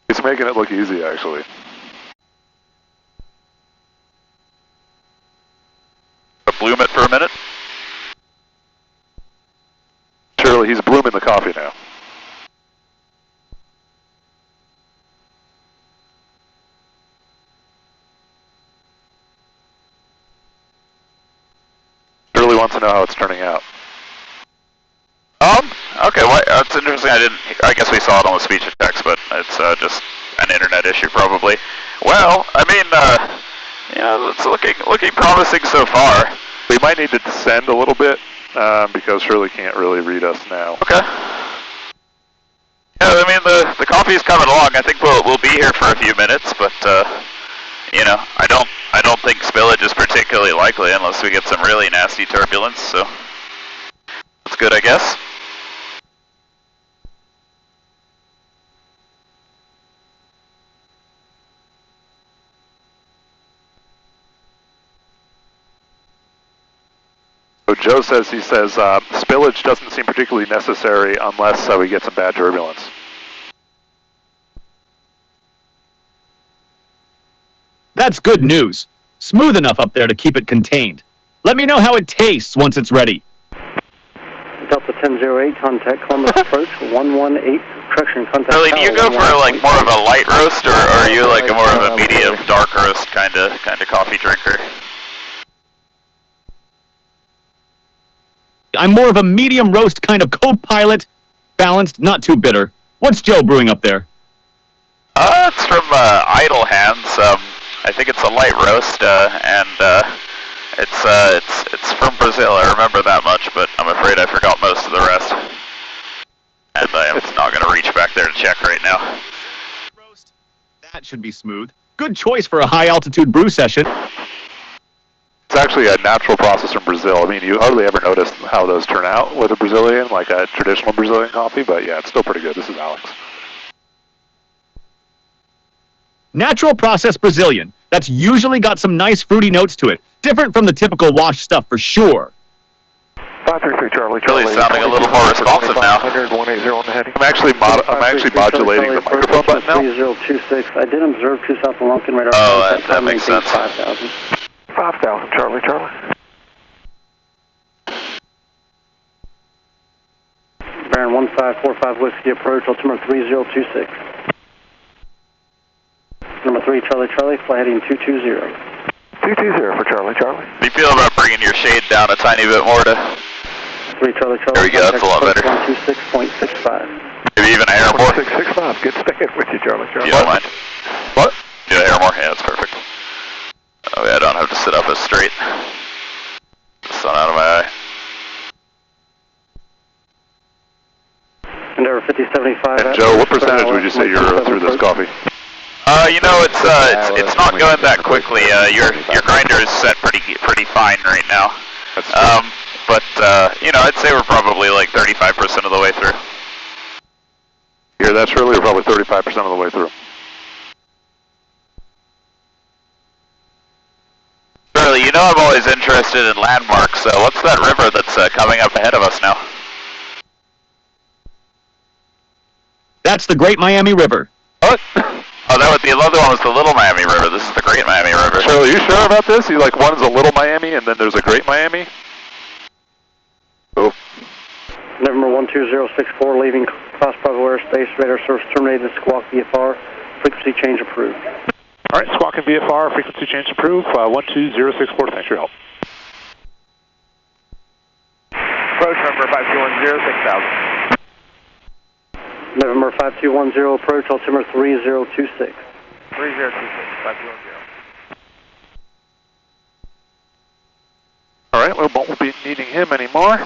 It's making it look easy, actually. Bloom it for a minute. Shirley, he's blooming the coffee now. Shirley wants to know how it's turning out. Okay, well, that's interesting. I guess we saw it on the speech to text, but it's just an internet issue probably. Well, I mean, yeah, it's looking promising so far. We might need to descend a little bit because Shirley can't really read us now. Okay. Yeah, I mean the coffee's coming along. I think we'll be here for a few minutes, but you know, I don't think spillage is particularly likely unless we get some really nasty turbulence. So that's good, I guess. So Joe says spillage doesn't seem particularly necessary unless we get some bad turbulence. That's good news. Smooth enough up there to keep it contained. Let me know how it tastes once it's ready. Delta 1008, contact Columbus approach 118, correction, contact. Shirley, do you go for like more of a light roast, or are you like more of a medium dark roast kind of coffee drinker? I'm more of a medium roast kind of Copilot, balanced, not too bitter. What's Joe brewing up there? It's from Idle Hands. I think it's a light roast, and it's from Brazil. I remember that much, but I'm afraid I forgot most of the rest. And I am not going to reach back there to check right now. That should be smooth. Good choice for a high-altitude brew session. It's actually a natural process from Brazil. I mean, you hardly ever notice how those turn out with a Brazilian, like a traditional Brazilian coffee, but yeah, it's still pretty good. This is Alex. Natural process Brazilian. That's usually got some nice fruity notes to it. Different from the typical wash stuff for sure. 533 Charlie. Really sounding a little more responsive now. 180 on the heading. I'm actually modulating the microphone button now. 3026. I did observe 2 south of Lunkin radar. Oh, that makes sense. 5,000. 5,000 Charlie. Baron 1545 Whiskey approach, altimeter 3026. Number 3 Charlie, fly heading 220. 220 for Charlie. How do you feel about bringing your shade down a tiny bit more to... 3 Charlie. There we go, that's a lot better. 126.65. Maybe even a hair more? 665, good staying with you, Charlie. You don't mind? What? Do a hair more? Yeah, that's perfect. Oh yeah, I don't have to sit up as straight. The sun out of my eye. Endeavor 5075. And Joe, what percentage would you say you're through this coffee? You know, it's not going that quickly. Your grinder is set pretty fine right now. But you know, I'd say we're probably like 35% of the way through. Here, that's Shirley. We're probably 35% of the way through. Shirley, you know I'm always interested in landmarks. So what's that river that's coming up ahead of us now? That's the Great Miami River. What? Oh, the other one was the Little Miami River. This is the Great Miami River. Shirley, you sure about this? You like one's a Little Miami and then there's a Great Miami? Oh. Number 12064 leaving cross Bravo airspace. Radar service terminated. Squawk VFR. Frequency change approved. All right, Squawk and VFR, frequency change approved. 12064, thanks for your help. Approach number 5210, 6000. November 5210 approach, altimeter 3026. 3026, 5210. All right, we won't be needing him anymore.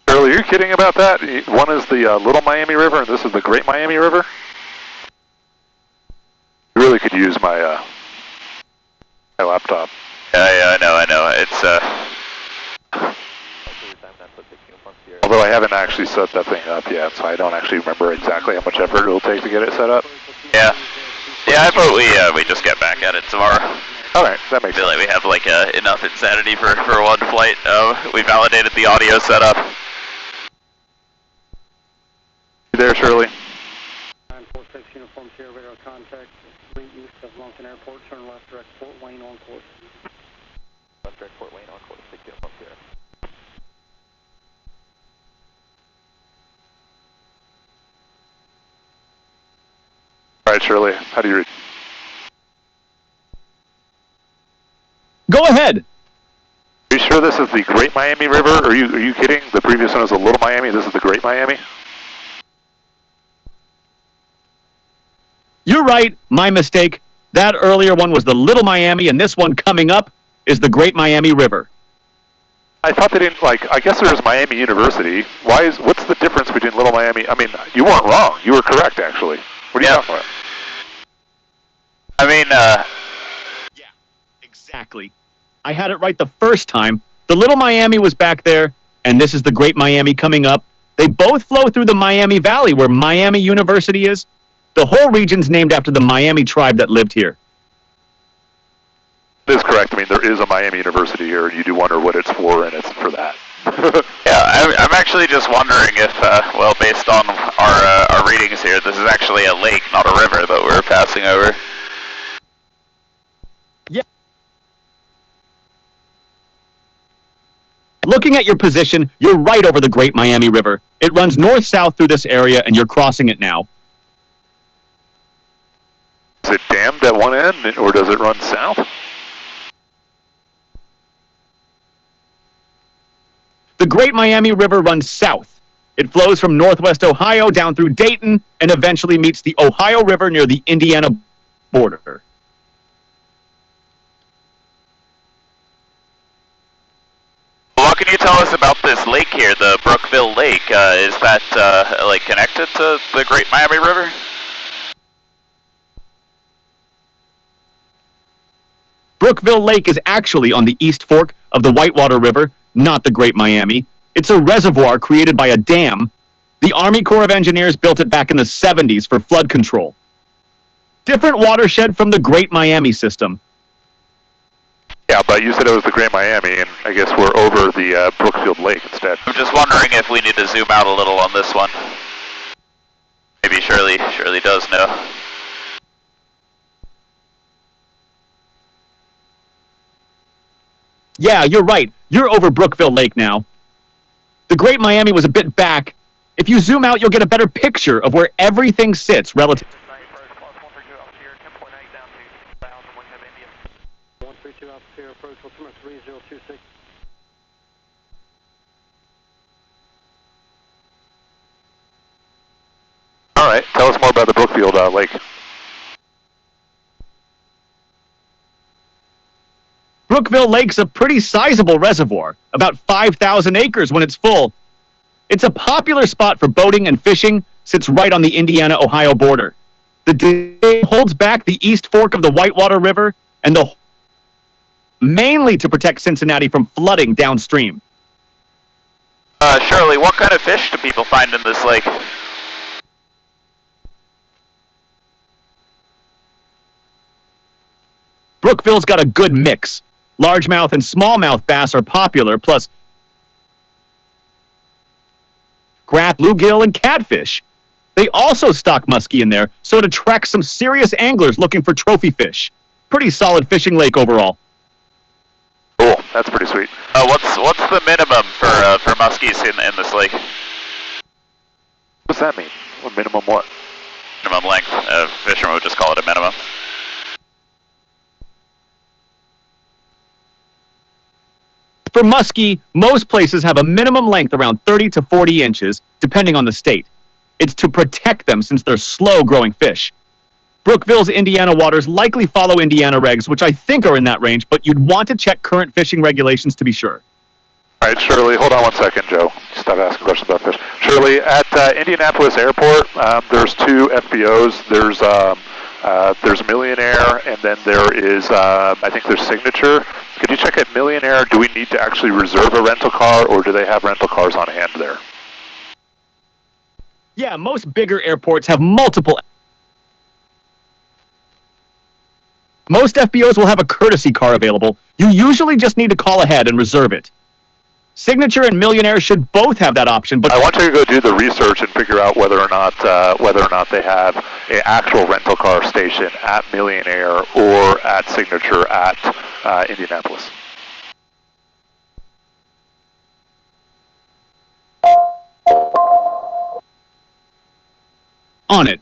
Shirley, you're kidding about that? One is the Little Miami River, and this is the Great Miami River? You really could use my my laptop. Yeah, I know. It's although I haven't actually set that thing up yet, so I don't actually remember exactly how much effort it'll take to get it set up. Yeah, I thought we just get back at it tomorrow. All right, that makes sense. I feel like we have like enough insanity for one flight. We validated the audio setup. You there, Shirley? 946 uniform Sierra radar contact. East of Lunkin Airport, turn left direct Fort Wayne on course. Left direct Fort Wayne on course, 6 uniform Sierra. right, Shirley. How do you read? Go ahead. Are you sure this is the Great Miami River? Are you kidding? The previous one was the Little Miami. This is the Great Miami. You're right. My mistake. That earlier one was the Little Miami, and this one coming up is the Great Miami River. I thought they didn't, like, I guess there's Miami University. What's the difference between Little Miami? I mean, you weren't wrong. You were correct, actually. What are you talking about? I mean, Yeah, exactly. I had it right the first time. The Little Miami was back there, and this is the Great Miami coming up. They both flow through the Miami Valley, where Miami University is. The whole region's named after the Miami tribe that lived here. That is correct. I mean, there is a Miami University here, and you do wonder what it's for, and it's for that. yeah, I'm actually just wondering if, well, based on our readings here, this is actually a lake, not a river that we're passing over. Yeah. Looking at your position, you're right over the Great Miami River. It runs north-south through this area, and you're crossing it now. Is it dammed at one end, or does it run south? The Great Miami River runs south. It flows from northwest Ohio down through Dayton and eventually meets the Ohio River near the Indiana border. What can you tell us about this lake here, the Brookville Lake? Is that, like, connected to the Great Miami River? Brookville Lake is actually on the East Fork of the Whitewater River, not the Great Miami. It's a reservoir created by a dam. The Army Corps of Engineers built it back in the 70s for flood control. Different watershed from the Great Miami system. Yeah, but you said it was the Great Miami, and I guess we're over the Brookfield Lake instead. I'm just wondering if we need to zoom out a little on this one. Maybe Shirley does know. Yeah, you're right. You're over Brookville Lake now. The Great Miami was a bit back. If you zoom out, you'll get a better picture of where everything sits relative. 132 altitude approach, altimeter 3026. All right, tell us more about the Brookfield Lake. Brookville Lake's a pretty sizable reservoir, about 5,000 acres when it's full. It's a popular spot for boating and fishing, sits right on the Indiana-Ohio border. The dam holds back the East Fork of the Whitewater River, and mainly to protect Cincinnati from flooding downstream. Shirley, what kind of fish do people find in this lake? Brookville's got a good mix. Largemouth and smallmouth bass are popular, plus crab, bluegill, and catfish. They also stock muskie in there, so it attracts some serious anglers looking for trophy fish. Pretty solid fishing lake overall. Cool, that's pretty sweet. What's the minimum for muskies in this lake? What's that mean? What minimum what? Minimum length. Fishermen would just call it a minimum. For muskie, most places have a minimum length around 30 to 40 inches, depending on the state. It's to protect them since they're slow-growing fish. Brookville's Indiana waters likely follow Indiana regs, which I think are in that range, but you'd want to check current fishing regulations to be sure. All right, Shirley, hold on one second, Joe. Stop asking questions about fish. Shirley, at Indianapolis Airport, there's two FBOs. There's Millionaire, and then there is, I think there's Signature. Could you check at Millionaire? Do we need to actually reserve a rental car, or do they have rental cars on hand there? Yeah, most bigger airports have multiple. Most FBOs will have a courtesy car available. You usually just need to call ahead and reserve it. Signature and Millionaire should both have that option, but I want you to go do the research and figure out whether or not they have an actual rental car station at Millionaire or at Signature at Indianapolis. on it.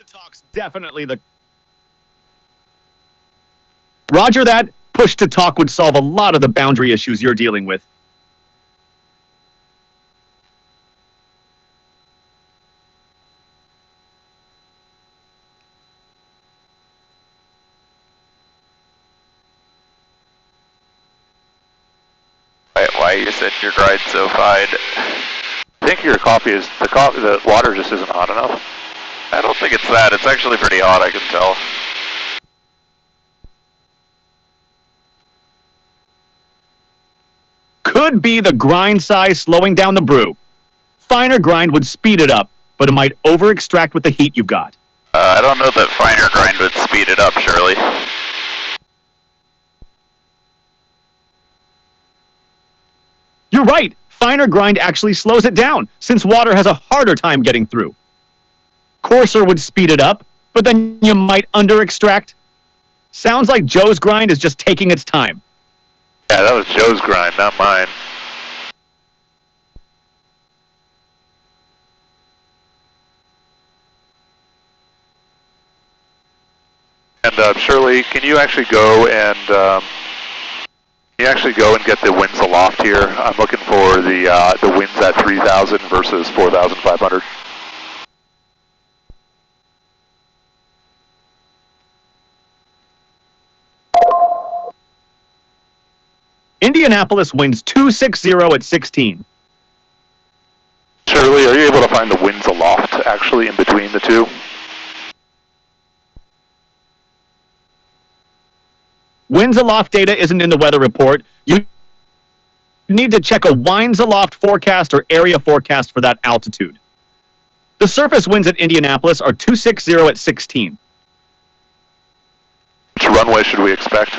Push-to-talk's definitely the... Roger that. Push-to-talk would solve a lot of the boundary issues you're dealing with. Why you said your gride's so fine? I think your coffee is, the water just isn't hot enough. I don't think it's that. It's actually pretty hot, I can tell. Could be the grind size slowing down the brew. Finer grind would speed it up, but it might over-extract with the heat you've got. I don't know that finer grind would speed it up, Shirley. You're right. Finer grind actually slows it down, since water has a harder time getting through. Coarser would speed it up, but then you might under-extract. Sounds like Joe's grind is just taking its time. Yeah, that was Joe's grind, not mine. And Shirley, can you actually go and get the winds aloft here? I'm looking for the winds at 3,000 versus 4,500. Indianapolis winds 260 at 16. Shirley, are you able to find the winds aloft actually in between the two? Winds aloft data isn't in the weather report. You need to check a winds aloft forecast or area forecast for that altitude. The surface winds at Indianapolis are 260 at 16. Which runway should we expect?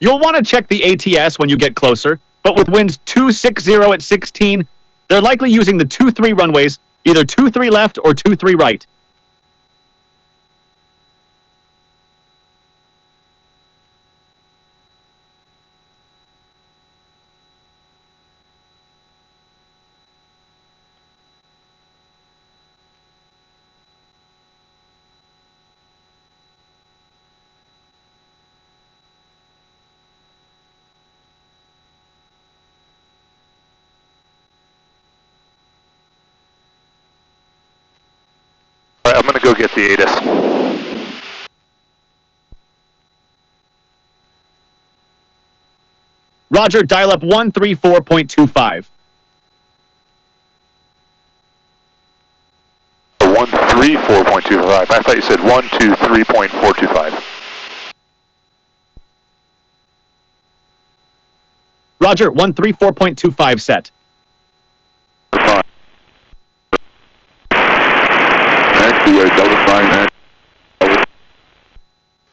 You'll want to check the ATS when you get closer, but with winds 260 at 16, they're likely using the 23 runways, either 23 left or 23 right. All right, I'm going to go get the ATIS. Roger, dial up 134.25. 134.25. I thought you said 123.425. Roger, 134.25 set.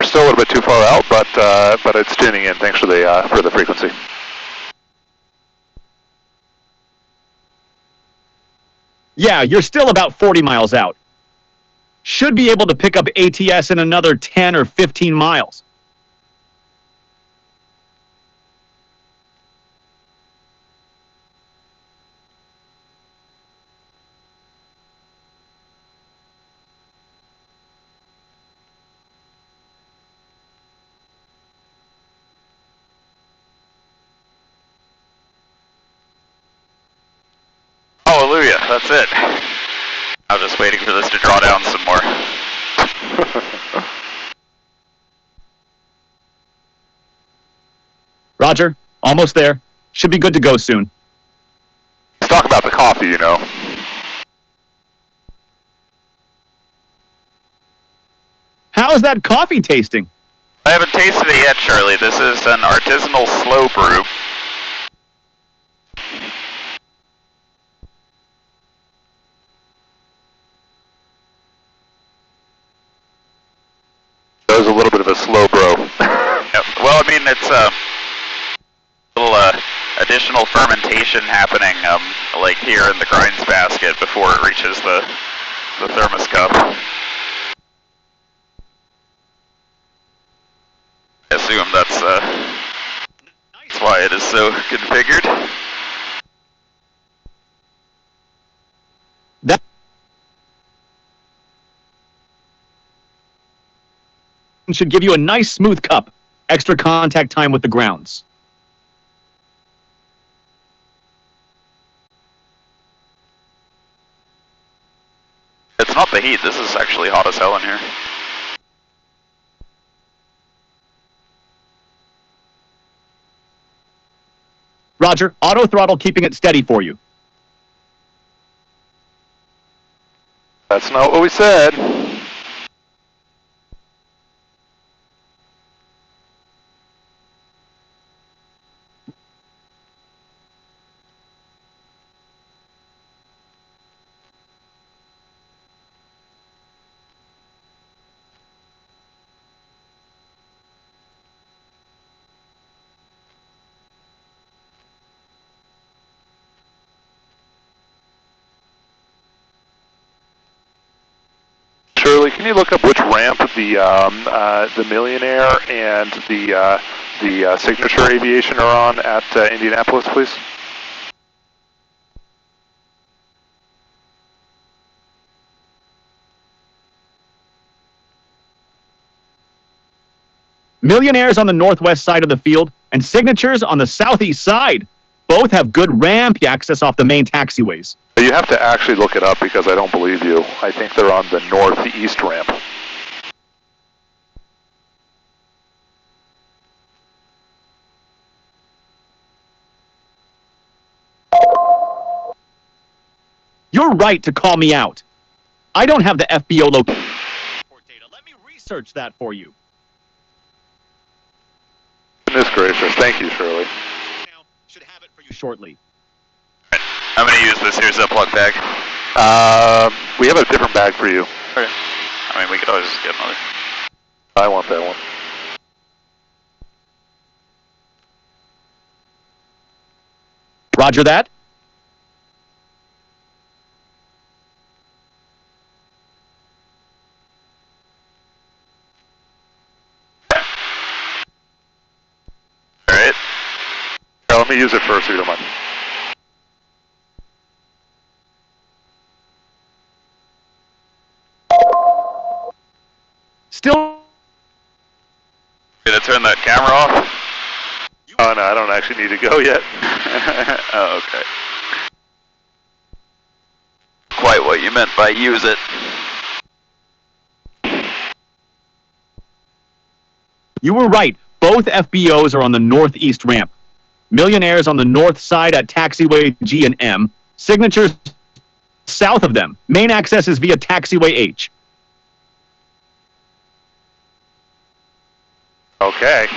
Still a little bit too far out, but it's tuning in. Thanks for the frequency. Yeah, you're still about 40 miles out. Should be able to pick up ATS in another 10 or 15 miles. Hallelujah, that's it. I'm just waiting for this to draw down some more. Roger, almost there. Should be good to go soon. Let's talk about the coffee, you know. How's that coffee tasting? I haven't tasted it yet, Shirley. This is an artisanal slow brew. That was a little bit of a slow bro. Yep. Well, I mean, it's a little additional fermentation happening, like here in the grinds basket before it reaches the thermos cup. I assume that's why it is so configured. should give you a nice smooth cup, extra contact time with the grounds. It's not the heat, this is actually hot as hell in here. Roger, auto throttle keeping it steady for you. That's not what we said. Shirley, can you look up which ramp the Millionaire and the Signature Aviation are on at Indianapolis, please? Millionaires on the northwest side of the field and Signatures on the southeast side. Both have good ramp access off the main taxiways. You have to actually look it up because I don't believe you. I think they're on the northeast ramp. You're right to call me out. I don't have the FBO location data. Let me research that for you. Goodness gracious. Thank you, Shirley. Should have it for you shortly. I'm going to use this here Ziploc bag. We have a different bag for you. Okay. I mean, we could always just get another. I want that one. Roger that. Alright. Let me use it first, if you don't mind. Still. Gonna turn that camera off? Oh no, I don't actually need to go yet. Oh, okay. Quite what you meant by use it. You were right. Both FBOs are on the northeast ramp. Millionaires on the north side at taxiway G and M. Signatures south of them. Main access is via taxiway H. Okay.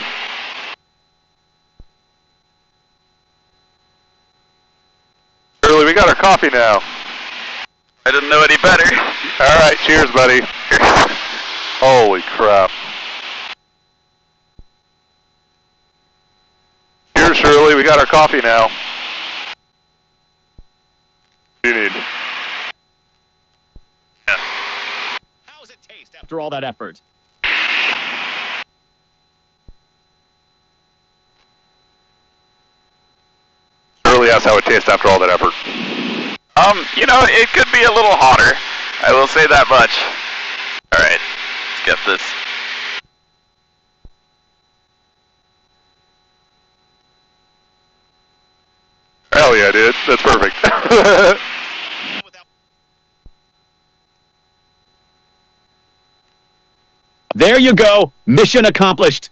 Shirley, we got our coffee now. I didn't know any better. Alright, cheers, buddy. Holy crap. Cheers, Shirley, we got our coffee now. What do you need? Yeah. How's it taste after all that effort? Shirley asked how it tastes after all that effort. You know, it could be a little hotter. I will say that much. Alright, let's get this. Hell yeah, dude. That's perfect. There you go. Mission accomplished.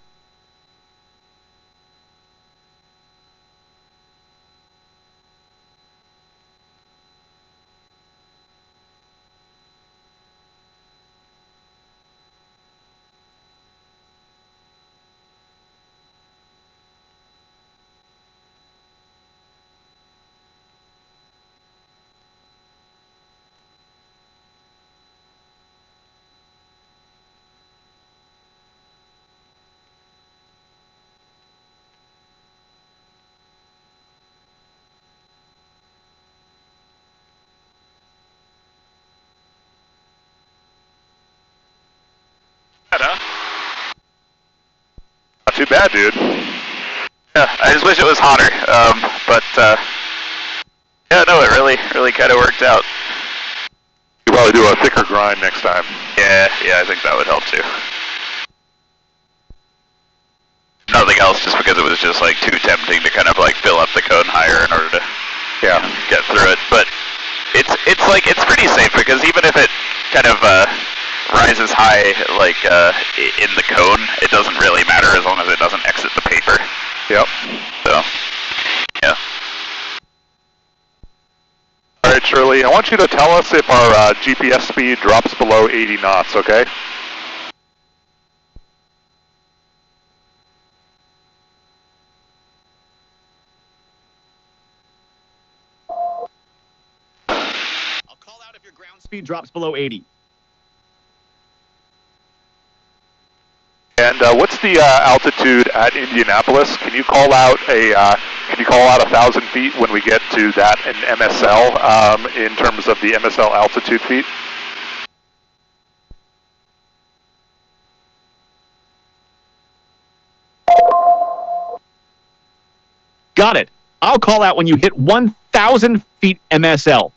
Not too bad, dude. Yeah, I just wish it was hotter. Yeah, no, it really kind of worked out. You probably do a thicker grind next time. Yeah, I think that would help too. nothing else, just because it was just like too tempting to kind of like fill up the cone higher in order to get through it. But it's pretty safe, because even if it kind of rises high like in the cone, it doesn't really matter as long as it doesn't exit the paper. Yep. So yeah. All right, Shirley, I want you to tell us if our GPS speed drops below 80 knots, okay? I'll call out if your ground speed drops below 80. And what's the altitude at Indianapolis? Can you call out 1,000 feet when we get to that in MSL in terms of the MSL altitude feet? Got it. I'll call out when you hit 1,000 feet MSL.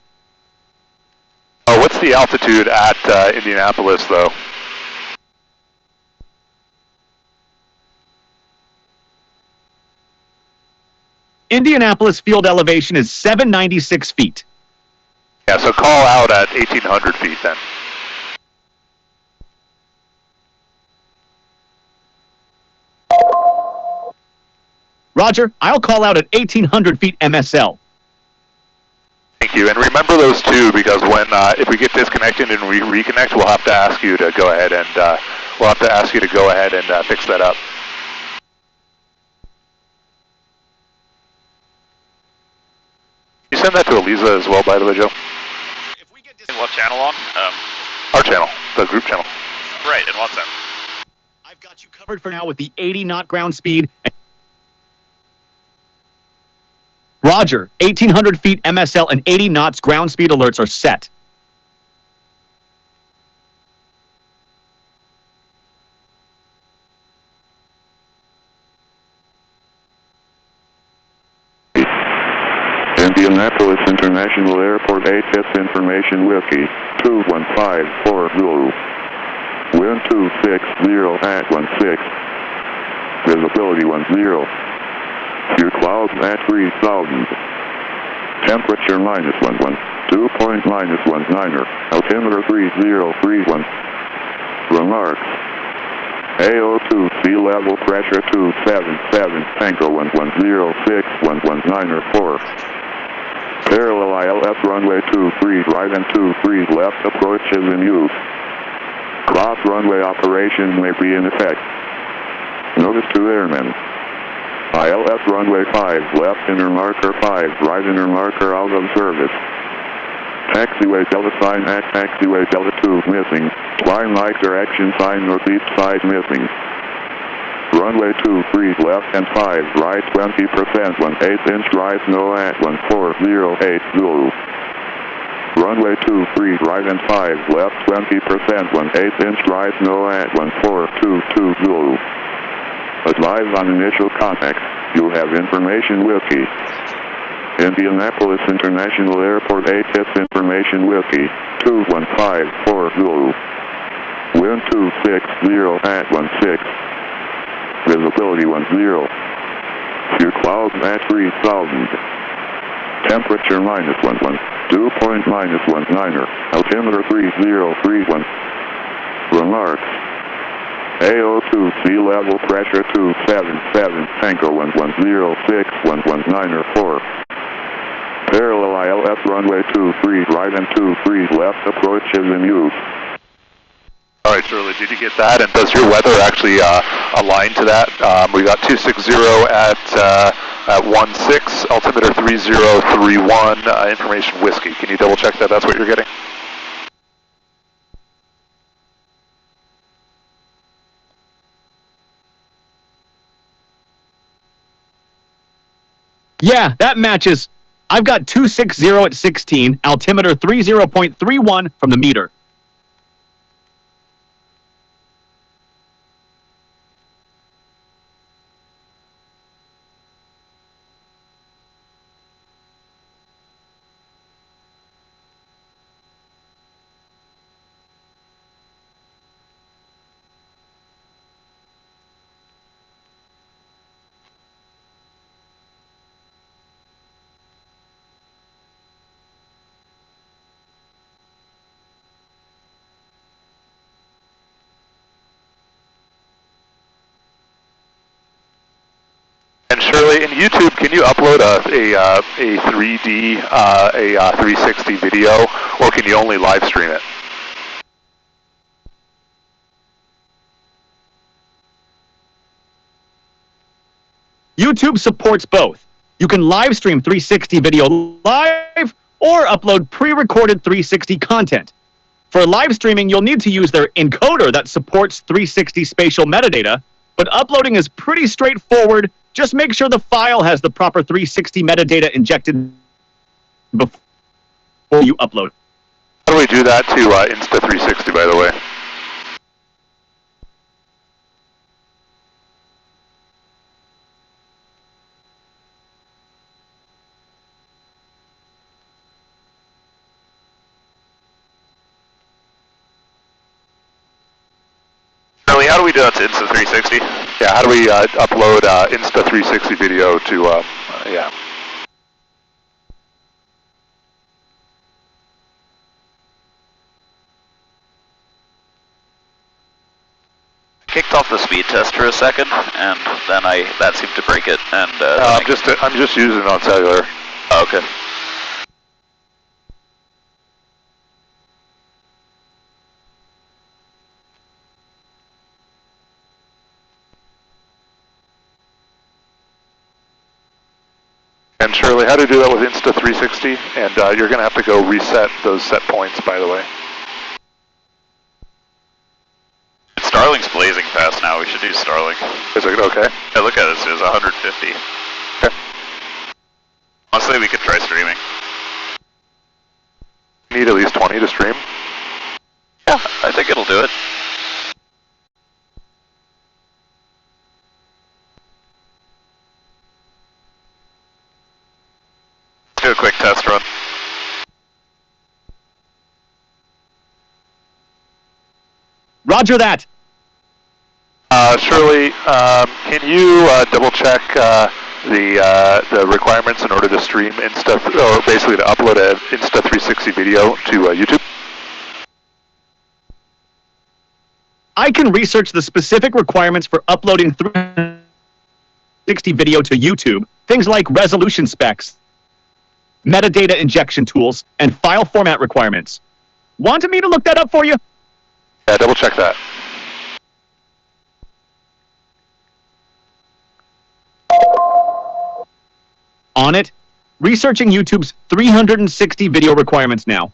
Oh, what's the altitude at Indianapolis, though? Indianapolis field elevation is 796 feet. Yeah, so call out at 1,800 feet then. Roger, I'll call out at 1,800 feet MSL. Thank you, and remember those two, because when if we get disconnected and we reconnect, we'll have to ask you to go ahead and fix that up. You send that to Eliza as well, by the way, Joe? What channel on? Our channel, the group channel. Right, in WhatsApp. I've got you covered for now with the 80 knot ground speed. Roger, 1,800 feet MSL and 80 knots ground speed alerts are set. Indianapolis International Airport HS Information Whiskey 21540. Wind 260 at 16. Visibility 10. Few clouds at 3,000. Temperature -11. Dew point -19er. Altimeter 3031. Remarks. AO2 sea level pressure 277. Tango 1106119 Parallel ILS runway 23 right and 23 left approach is in use. Cross runway operation may be in effect. Notice to airmen. ILS runway 5 left inner marker 5 right inner marker out of service. Taxiway Delta sign at taxiway Delta 2 missing. Climb right direction sign northeast side missing. Runway 23 left and 5 right 20% 1/8 inch rise no at 14080. Runway 23 right and 5 left 20% 1/8 inch rise no at 14220. Advise on initial contact. You have information Whiskey. Indianapolis International Airport HS Information Whiskey 21540. Wind 260 at 16. Visibility 10. Few clouds at 3,000. Temperature -11. Dew point -19er. Altimeter 3031. Remarks. AO2 sea level pressure 277. Tango 1106119 Parallel ILS runway 23 right and 23 left approach is in use. All right, Shirley, did you get that? And does your weather actually align to that? We got 260 at 16, altimeter 3031, information Whiskey. Can you double check that that's what you're getting? Yeah, that matches. I've got 260 at 16, altimeter 30.31 from the meter. And Shirley, in YouTube, can you upload a 3D, a 360 video, or can you only live stream it? YouTube supports both. You can live stream 360 video live or upload pre-recorded 360 content. For live streaming, you'll need to use their encoder that supports 360 spatial metadata, but uploading is pretty straightforward. Just make sure the file has the proper 360 metadata injected before you upload. How do we do that to Insta360, by the way? How do we do that to Insta360? Yeah, how do we upload Insta360 video to, yeah. Kicked off the speed test for a second, and then that seemed to break it, and I'm just using it on cellular. Oh, okay. And Shirley, how to do that with Insta360? And you're going to have to go reset those set points, by the way. Starlink's blazing fast now. We should do Starlink. Is it okay? Yeah, look at this. It's 150. Okay. Honestly, we could try streaming. Need at least 20 to stream? Yeah, I think it'll do it. Do a quick test run. Roger that. Shirley, can you double check the requirements in order to stream Insta, or basically to upload an Insta360 video to YouTube? I can research the specific requirements for uploading 360 video to YouTube, things like resolution specs, metadata injection tools, and file format requirements. Want me to look that up for you? Yeah, double check that. On it. Researching YouTube's 360 video requirements now.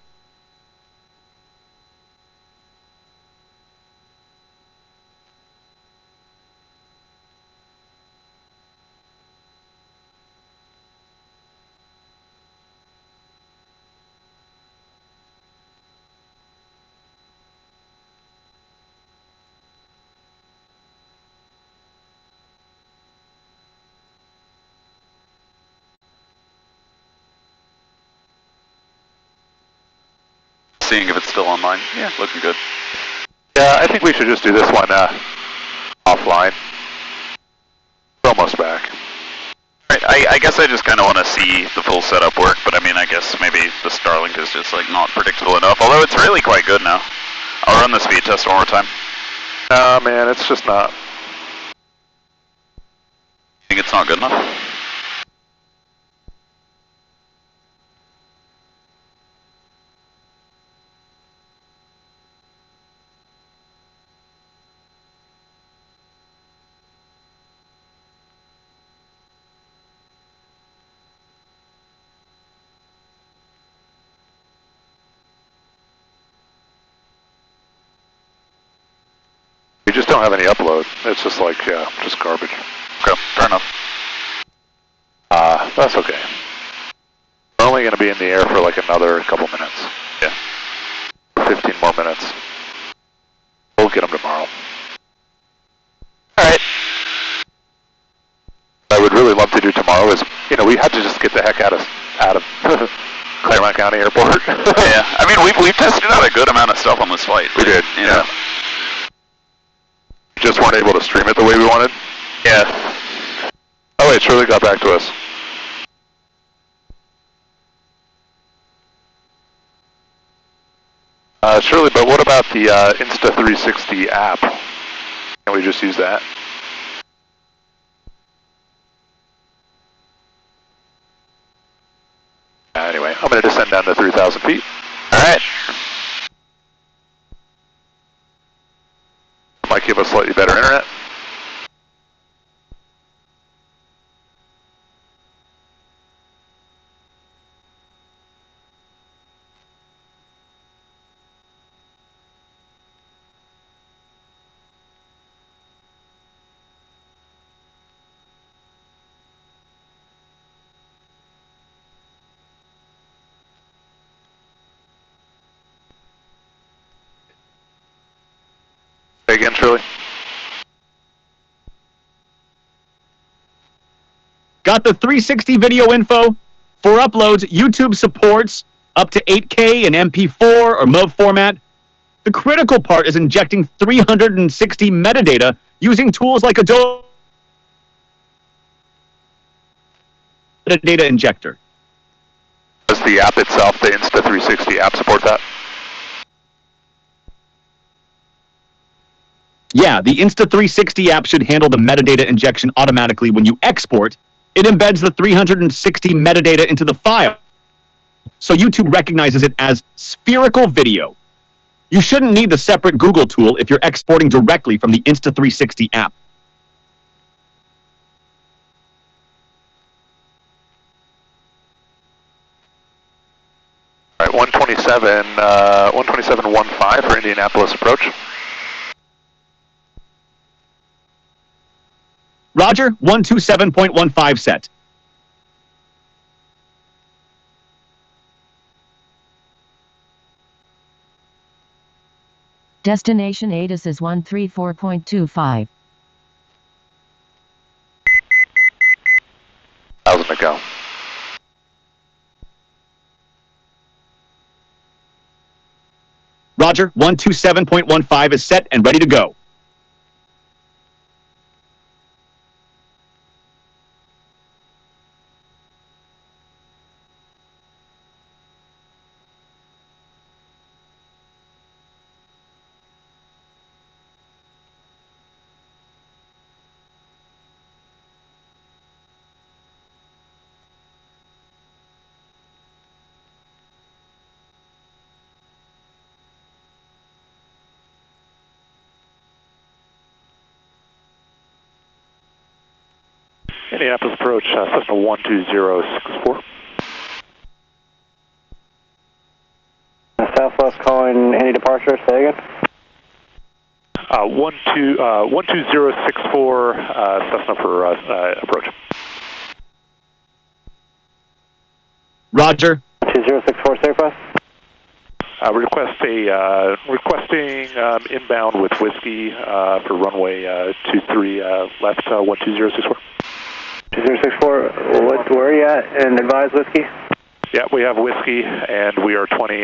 Seeing if it's still online. Yeah, looking good. Yeah, I think we should just do this one offline. We're almost back. Right, I guess I just kind of want to see the full setup work, but I mean, I guess maybe the Starlink is just like not predictable enough, although it's really quite good now. I'll run the speed test one more time. Nah, man, it's just not. You think it's not good enough? We just don't have any upload. It's just like, just garbage. Okay, fair enough. That's okay. We're only going to be in the air for like another couple minutes. Yeah. 15 more minutes. We'll get them tomorrow. Alright. I would really love to do tomorrow is, you know, we had to just get the heck out of Claremont County Airport. Yeah, I mean, we've tested out a good amount of stuff on this flight. We did, you know. Just weren't able to stream it the way we wanted? Yeah. Oh wait, Shirley got back to us. Shirley, but what about the Insta360 app? Can we just use that? right, I'm going to descend down to 3,000 feet. All right. Might give us slightly better internet. Say again, Shirley. Got the 360 video info. For uploads, YouTube supports up to 8K and MP4 or MOV format. The critical part is injecting 360 metadata using tools like Adobe Metadata Injector. Does the app itself, the Insta360 app, support that? Yeah, the Insta360 app should handle the metadata injection automatically when you export. It embeds the 360 metadata into the file, so YouTube recognizes it as spherical video. You shouldn't need the separate Google tool if you're exporting directly from the Insta360 app. All right, 127.15 for Indianapolis approach. Roger, 127.15 set. Destination ATIS is 134.25. 1,000 to go. Roger, 127.15 is set and ready to go. Indianapolis approach, Cessna 12064. Southwest calling any departure, say again? 12064, Cessna for approach. Roger. 2064, safe us? Requesting inbound with whiskey for runway 23 left, 12064. 2064, where are you at? And advise whiskey? Yeah, we have whiskey, and we are 20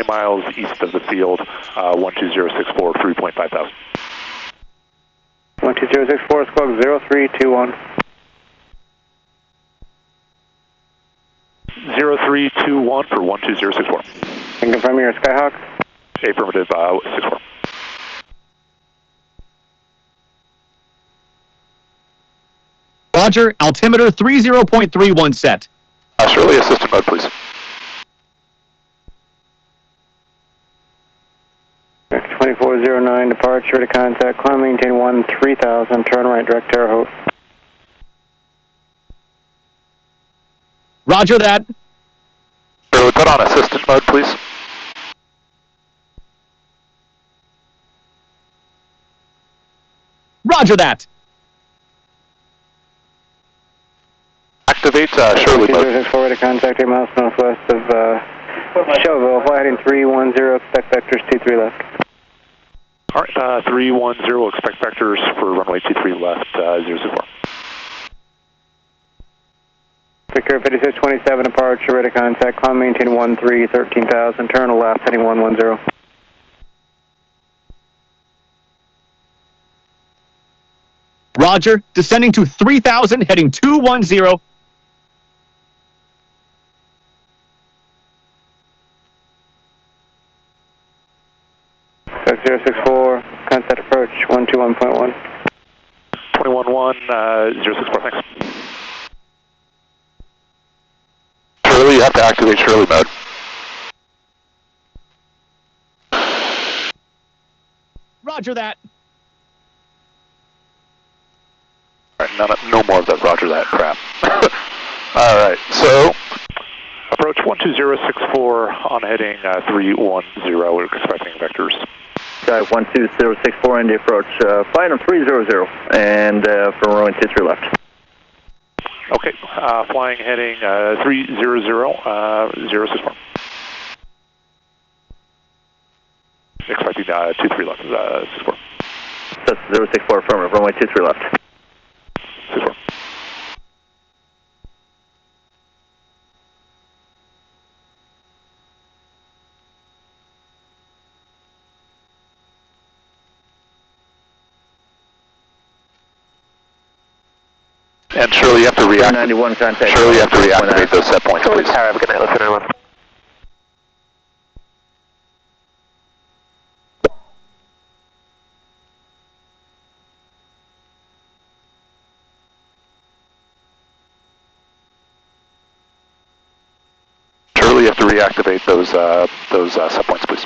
miles east of the field, 12064, 3.5 thousand. 12064, squawk 0321. 0321 for 12064. And confirm your Skyhawk? Affirmative, 64. Roger, altimeter 30.31 set. Shirley, assistant mode, please. 2409, departure to contact, climb, maintain 3000, turn right, direct Terre Haute. Roger that. Shirley, put on assistant mode, please. Roger that. Activate Shirley mode. 2064, to contact 8 miles northwest of Shelville, fly heading 310, expect vectors 23 left. All right, 310, expect vectors for runway 23 left, 064. Secure 5627, departure, ready to contact, climb, maintain 13,000, turn to left, heading 110. Roger, descending to 3000, heading 210. So 064, contact approach 121.1. 211, 064, thanks. Shirley, you have have to activate Shirley mode. Roger that. Alright, no more of that roger that crap. Alright, so... Approach 12064 on heading 310. We're expecting vectors. Sky 12064 Indy approach, flight of 300 and from runway 23 left. Okay, flying heading 300, 064. Expecting 23 left, 64. That's 064 affirmative, runway 23 left. 64. And Shirley, you have to reactivate those set points, please. Shirley, you have to reactivate those set points, please.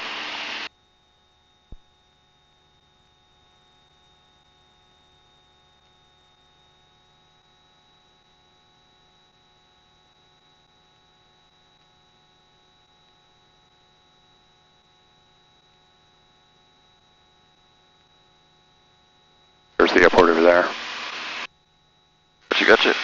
There's the airport over there. Gotcha.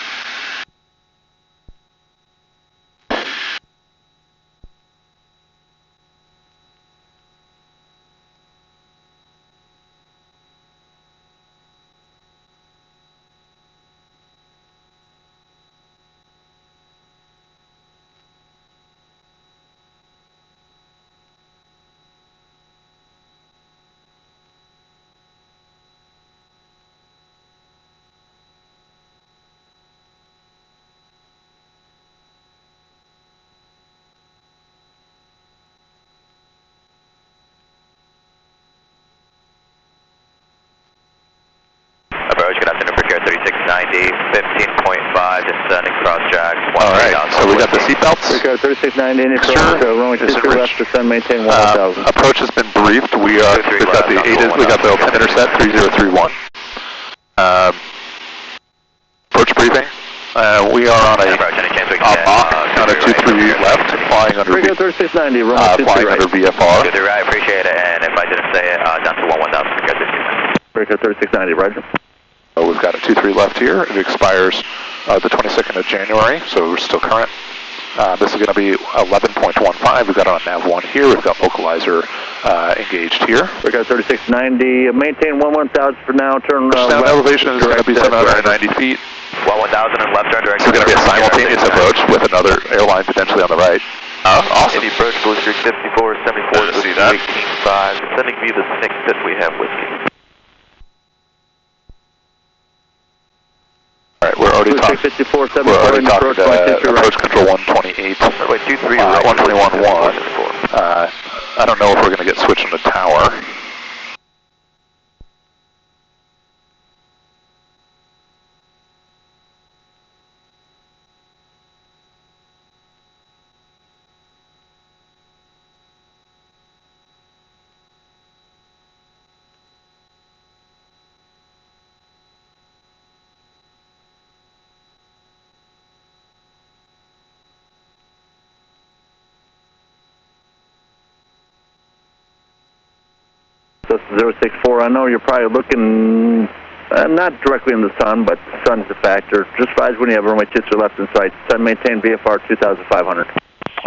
Approach, good afternoon, Brick Air 3690, 15.5, descending cross jack. Alright, so we got the seatbelts. Brick Air 3690, Indy approach, runway 23 left, descend, maintain 1000. Approach has been briefed. We've got the altimeter set 3031. Approach briefing. We are on a Mach on a 23 left, flying under Brick Air 3690, runway 23 right. under VFR. 23 right, appreciate it, and if I didn't say it, down to 11000, Brick Air 3690. Brick Air 3690, roger. We've got a 23 left here. It expires the 22nd of January, so we're still current. This is going to be 11.15. We've got it on nav 1 here. We've got localizer engaged here. Brick Air 3690, maintain 1000 for now. Turn left. Elevation is going to be 790 feet. 1000 and left turn direct. It's going to be a simultaneous approach with another airline potentially on the right. Awesome. Any approach, Blue Streak 5474, to see that. 5, sending me the next that we have whiskey. Alright, we're already talking to approach control 128, 121.1. I don't know if we're going to get switched on the tower. That's 064. I know you're probably looking not directly in the sun, but the sun is a factor. Just rise when you have runway 23 left in sight. Sun maintain VFR 2,500. All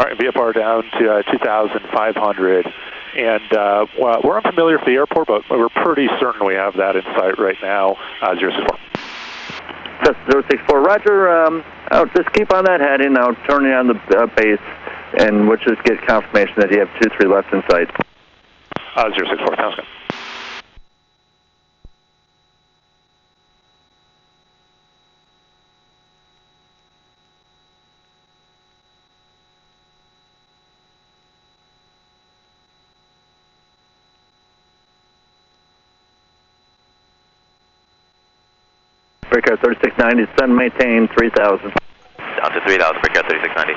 right, VFR down to 2,500. And we're unfamiliar with the airport, but we're pretty certain we have that in sight right now. 064. That's 064. Roger. I'll just keep on that heading. I'll turn you on the base, and we'll just get confirmation that you have 23 left in sight. 064. Sounds good. Brick Air 3690, sun maintain 3000. Down to 3000, Brick Air 3690.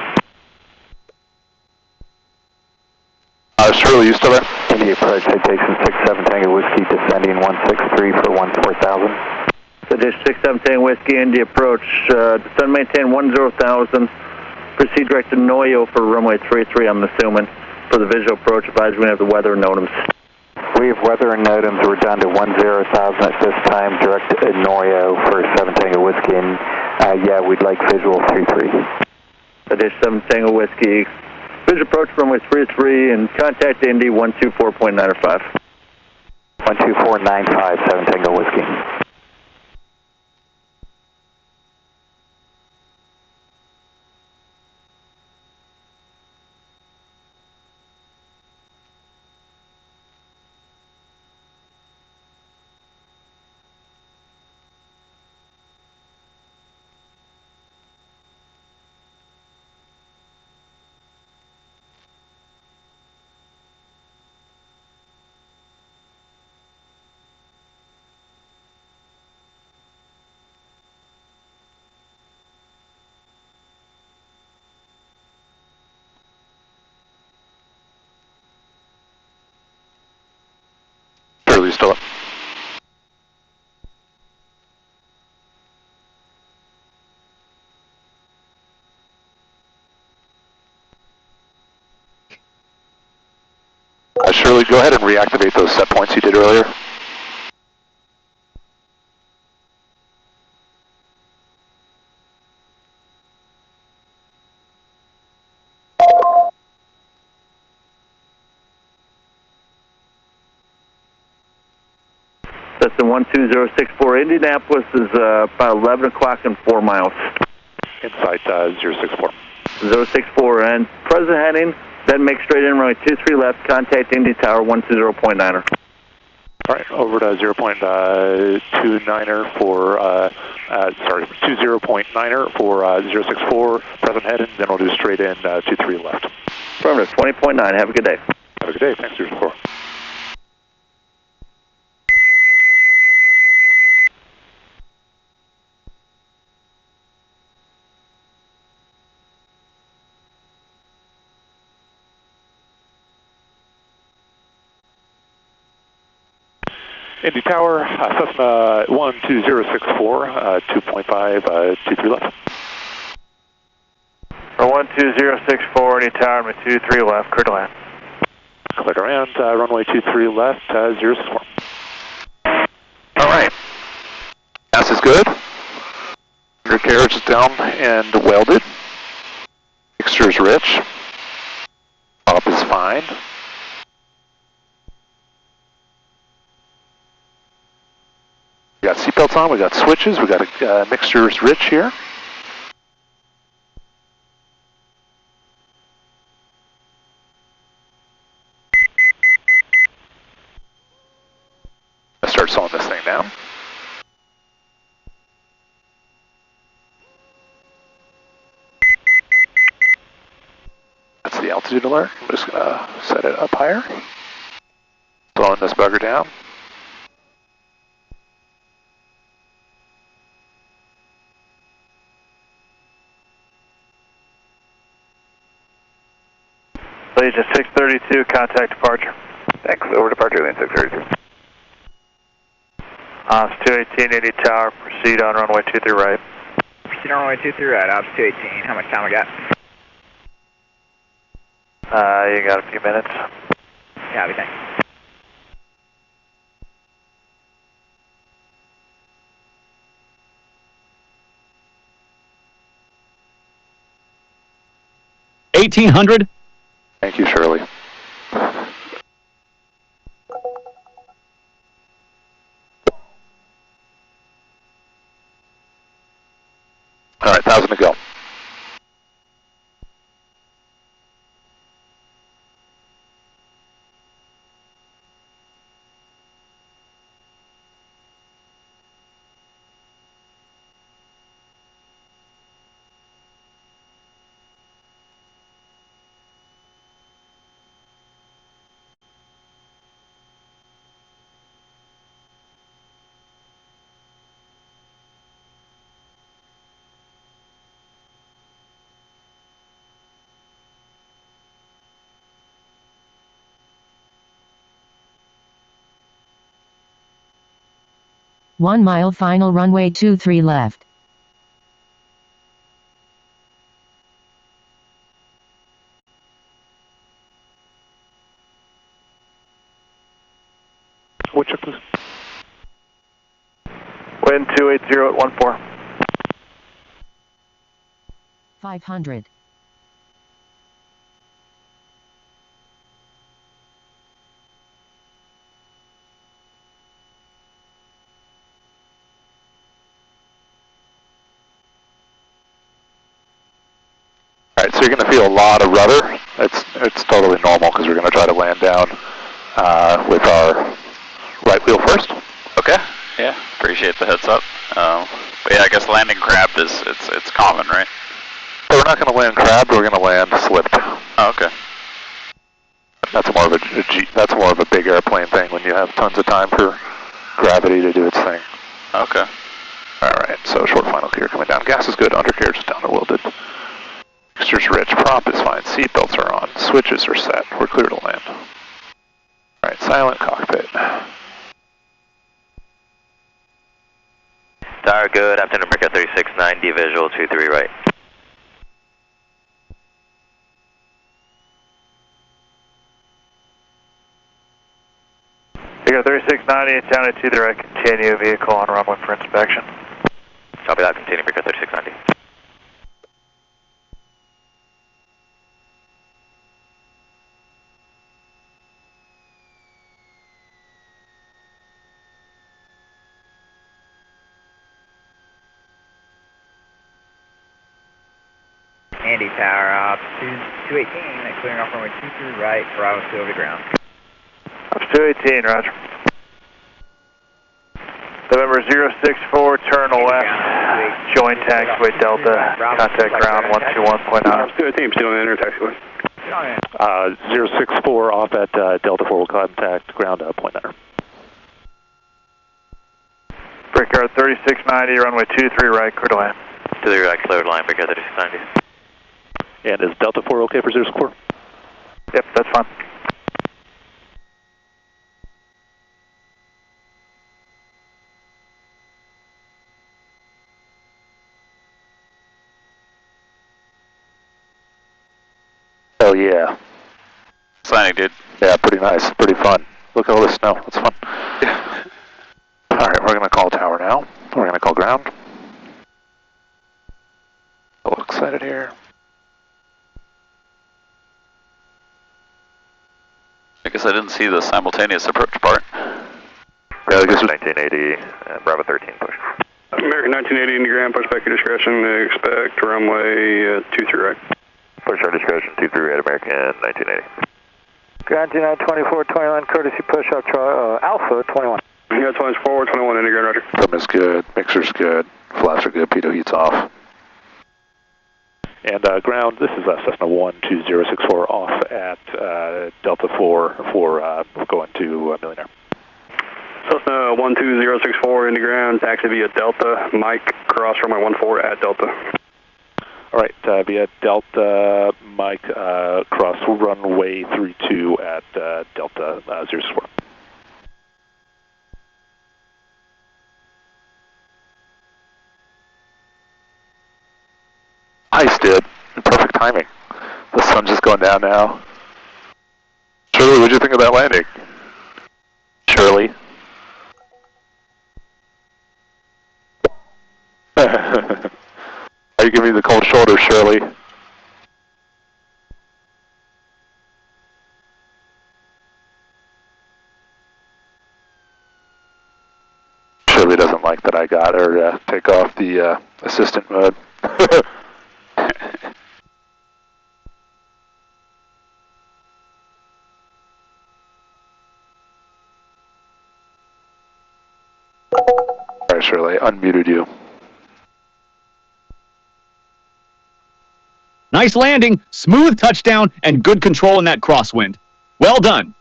Shirley, you still there? India approach, citation 67 Tango Whiskey, descending 163 for 14,000. Citation 67 Tango Whiskey, India approach, descend maintain 10,000. Proceed direct to Noyo for runway 33, I'm assuming. For the visual approach, advise we have the weather and NOTAMs. We have weather and NOTAMs. We're down to 10,000 at this time, direct to Noyo for 7 Tango Whiskey, and yeah, we'd like visual 33. Citation 7 Tango Whiskey, visual approach runway 33, and contact Indy 124.905. 124.95, 7 Tango Whiskey. Shirley, still up? Shirley, go ahead and reactivate those set points you did earlier. Cessna 12064, Indianapolis is about 11 o'clock and 4 miles. Insight 064. 064, and present heading, then make straight in runway 23 left, contact Indy Tower 120.9er. All right, over to 0.29er for, 20.9er for 064, present heading, then we'll do straight in 23 left. Affirmative, 20.9, have a good day. Have a good day, thanks, 064. Indy Tower, Cessna 12064, 2.5, 23 left. 12064, Indy Tower, runway 23 left, clear to land. Clear to land, runway 23 left, 064. All right. Gas is good. Undercarriage is down and welded. Mixture is rich. Top is fine. We got seatbelts on, we got switches, we got a mixture is rich here. Let's start slowing this thing down. That's the altitude alert. I'm just gonna set it up higher. Slowing this bugger down. Legion 632, contact departure. Thanks, over departure lane 632. Ops 218, Indy Tower, proceed on runway 23 right. Proceed on runway 23 right, Ops 218. How much time we got? You got a few minutes. Copy, thanks. $1,800. Thank you, Shirley. All right, 1,000 to go. 1 mile final runway 23 left. Which of this? Wind 280 at 14. 500. Alright, so you're going to feel a lot of rudder. It's totally normal because we're going to try to land down with our right wheel first. Okay. Yeah. Appreciate the heads up. But yeah, I guess landing crabbed is it's common, right? So we're not going to land crabbed. We're going to land slipped. Oh, okay. That's more of a big airplane thing when you have tons of time for gravity to do its thing. Okay. All right. So short final gear coming down. Gas is good. Undercarriage is down a little bit. Mixture's rich. Prop is fine. Seatbelts are on. Switches are set. We're clear to land. All right. Silent cockpit. Tower good. After America 3690 visual 23 right. Figure 3690, down at 2 the right, continue vehicle on runway for inspection. Copy that, continue, America 3690. Andy Tower, 218, clearing off runway 23 right, Bravo still over the ground. 218, roger. November 064, turn left, join taxiway Delta, contact ground 121.9. 218, still in the taxiway. 064 off at Delta 4 will contact ground point 9. Brickyard 3690, runway 23 right, clear to land. 23 right, cleared line, Brickyard 3690. And is Delta 4 okay for 064? Yep, that's fine. Oh yeah. Signing, dude. Yeah, pretty nice. Pretty fun. Look at all this snow. It's fun. Alright, we're going to call tower now. We're going to call ground. A little excited here. I guess I didn't see the simultaneous approach part. Yeah, I guess 1980, Bravo 13 push. American 1980 into ground, push back your discretion, expect runway 23 right. Push our discretion, 23 right, American 1980. Ground 292421, courtesy push up, Alpha 21. Yeah, 20 forward, 21 into ground, roger. Trim is good, mixer's good, flaps are good, pitot heat's off. And ground, this is Cessna 12064 off at Delta 4 for going to Millionaire. Cessna 12064 into ground, taxi via Delta, Mike, cross runway 14 at Delta. All right, via Delta, Mike, cross runway 32 at Delta 064. Nice, dude. Perfect timing. The sun's just going down now. Shirley, what'd you think of that landing? Shirley? Are you giving me the cold shoulder, Shirley? Shirley doesn't like that I got her to take off the assistant mode. Alright, Shirley, unmuted you. Nice landing, smooth touchdown, and good control in that crosswind. Well done.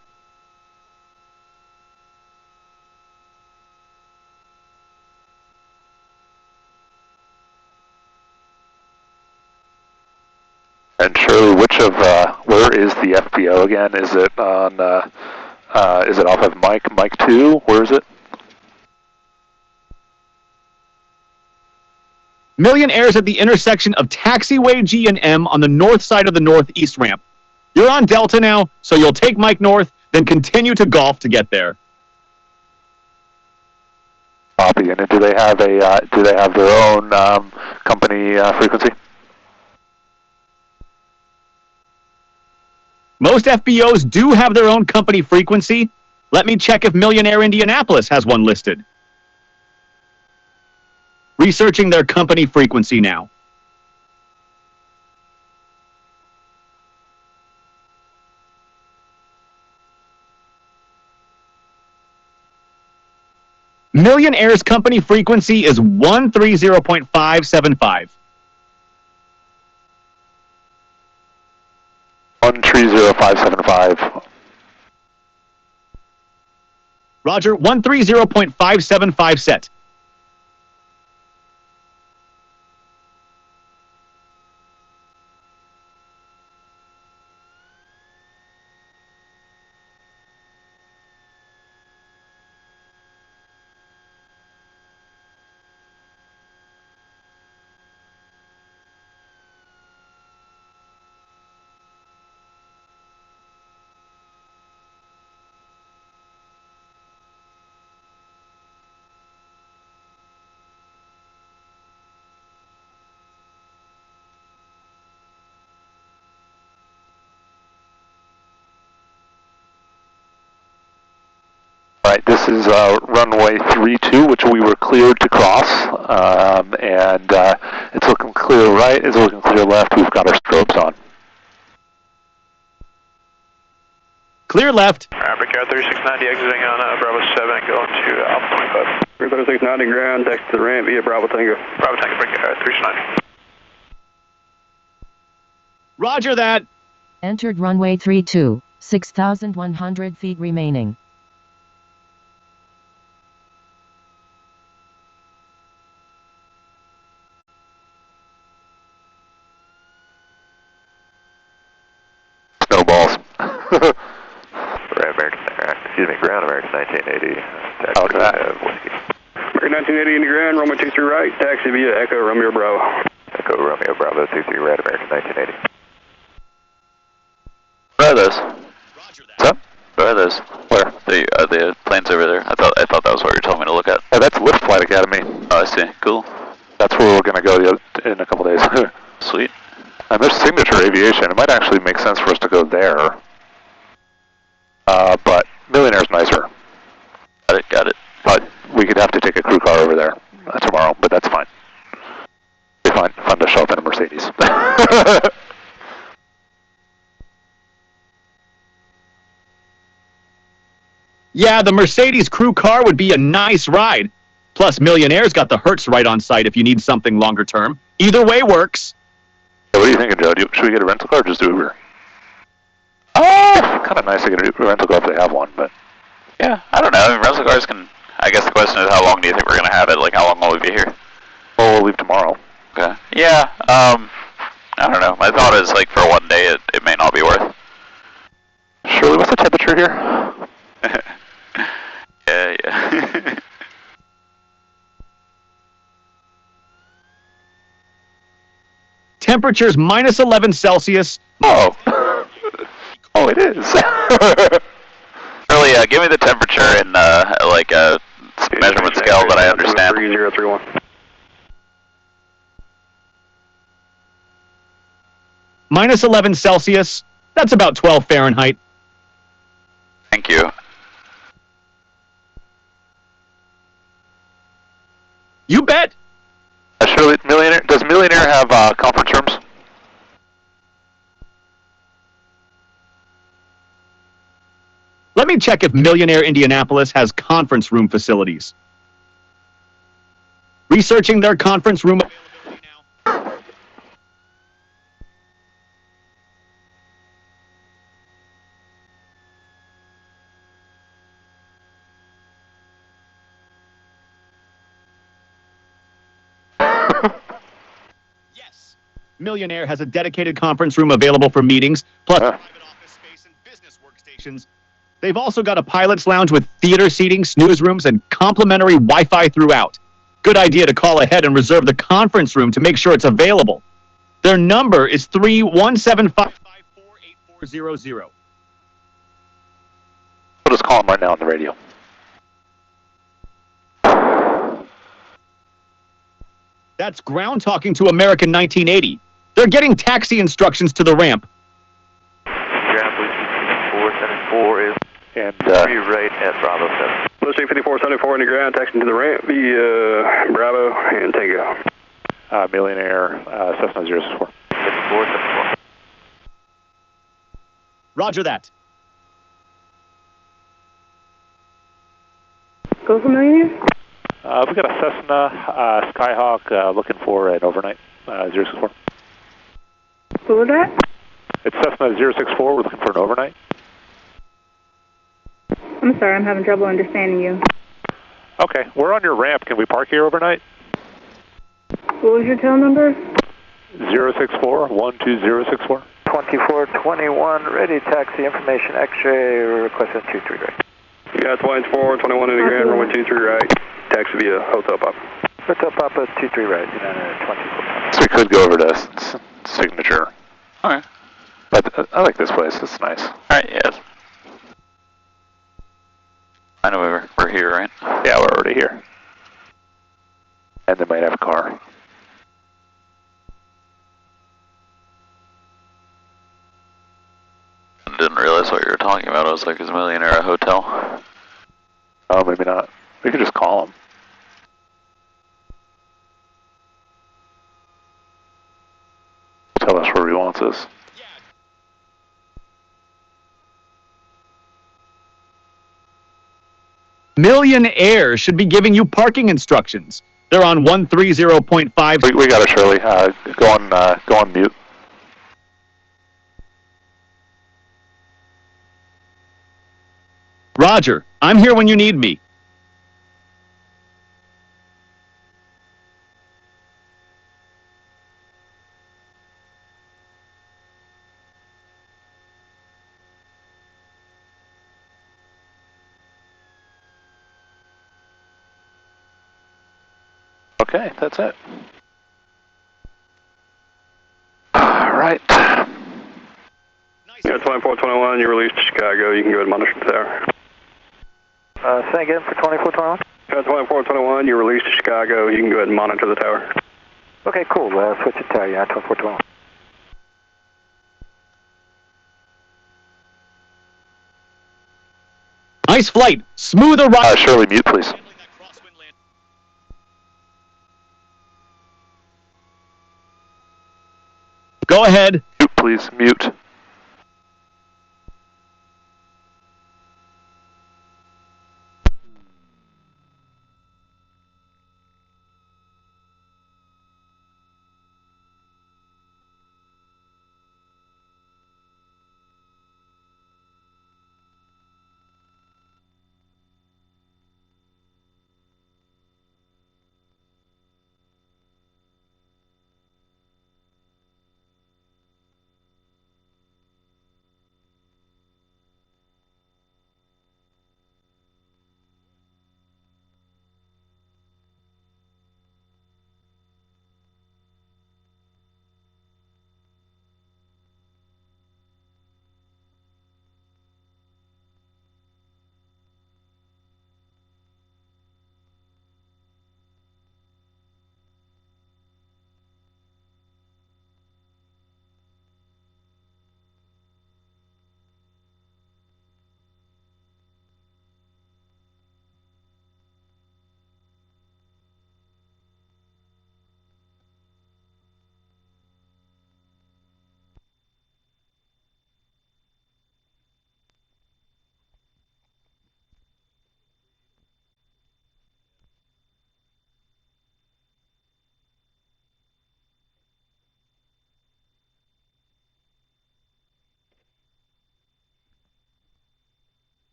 And Shirley, where is the FBO again? Is it on, is it off of Mike 2? Where is it? Million Air's at the intersection of Taxiway G and M on the north side of the northeast ramp. You're on Delta now, so you'll take Mike North, then continue to Golf to get there. Copy. And do they have their own company frequency? Most FBOs do have their own company frequency. Let me check if Million Air Indianapolis has one listed. Researching their company frequency now. Million Air's company frequency is 130.575. 130.575. Roger, 130.575 set. All right, this is runway 32, which we were cleared to cross, and it's looking clear right, it's looking clear left. We've got our strobes on. Clear left. Africa 3690 exiting on Bravo 7, going to Alpha 25. 3690 ground, text to the ramp via Bravo Tango. Bravo Tango, break 3690. Roger that. Entered runway 32, 6,100 feet remaining. Snowballs. Ground American 1980. Taxi Look at that. Whiskey. American 1980 in the ground, runway 23 right, taxi via Echo Romeo Bravo. Echo Romeo Bravo 23 right, American 1980. Where are those? What's up? Where are those? Where? The planes over there. I thought that was what you told me to look at. Oh, that's Lift Flight Academy. Oh, I see. Cool. That's where we're going to go in a couple days. Sweet. And there's Signature Aviation. It might actually make sense for us to go there. But Million Air's nicer. Got it. But we could have to take a crew car over there tomorrow, but that's fine. It's fun to show up in a Mercedes. Yeah, the Mercedes crew car would be a nice ride. Plus, Million Air's got the Hertz right on site if you need something longer term. Either way works. What are you thinking, Joe? Should we get a rental car or just Uber? Oh, kind of nice to get a rental car if they have one, but... Yeah, I don't know. I mean, rental cars can... I guess the question is, how long do you think we're going to have it? Like, how long will we be here? Well, we'll leave tomorrow. Okay. Yeah, I don't know. My thought is, like, for one day, it may not be worth. Shirley, what's the temperature here? Yeah. Temperature's minus 11 Celsius. Oh. Oh, it is. Really, give me the temperature in, like, a measurement scale that I understand. 3031. Minus 11 Celsius. That's about 12 Fahrenheit. Thank you. You bet. Shirley, does Million Air have conference rooms? Let me check if Million Air Indianapolis has conference room facilities. Researching their conference room. Yes. Million Air has a dedicated conference room available for meetings, plus private office space and business workstations. They've also got a pilot's lounge with theater seating, snooze rooms, and complimentary Wi-Fi throughout. Good idea to call ahead and reserve the conference room to make sure it's available. Their number is 317-554-8400. We'll just call them right now on the radio. That's ground talking to American 1980. They're getting taxi instructions to the ramp. Ground police 5474 is and free right at Bravo 7. Police 5474 in the ground, taxiing to the ramp via Bravo and Tango. Millionaire, Cessna 064. 5474. Roger that. Go for Millionaire? We got a Cessna Skyhawk looking for an overnight 064. What was that? It's Cessna 064. We're looking for an overnight. I'm sorry, I'm having trouble understanding you. Okay, we're on your ramp. Can we park here overnight? What was your tail number? 064 12064. 2421, ready taxi information X-ray, requesting 23 right. You got 2421 in the ground, runway 23 right, taxi via Hotel Papa. Hotel Papa 23 right, United 24. So we could go over to Signature. Alright. But I like this place. It's nice. Alright, yes. I know we're here, right? Yeah, we're already here. And they might have a car. I didn't realize what you were talking about. I was like, is Millionaire a hotel? Oh, maybe not. We could just call him. Tell us where he wants us. Millionaire should be giving you parking instructions. They're on 130.5. We got it, Shirley. Go on mute. Roger, I'm here when you need me. Okay, that's it. Alright. Yeah, 2421, you're released to Chicago. You can go ahead and monitor the tower. Say again for 2421? Yeah, 2421, you're released to Chicago. You can go ahead and monitor the tower. Okay, cool. Switch to tower, yeah, 2421. Nice flight. Smooth arrival. Shirley, mute, please. Go ahead. Mute, please. Mute.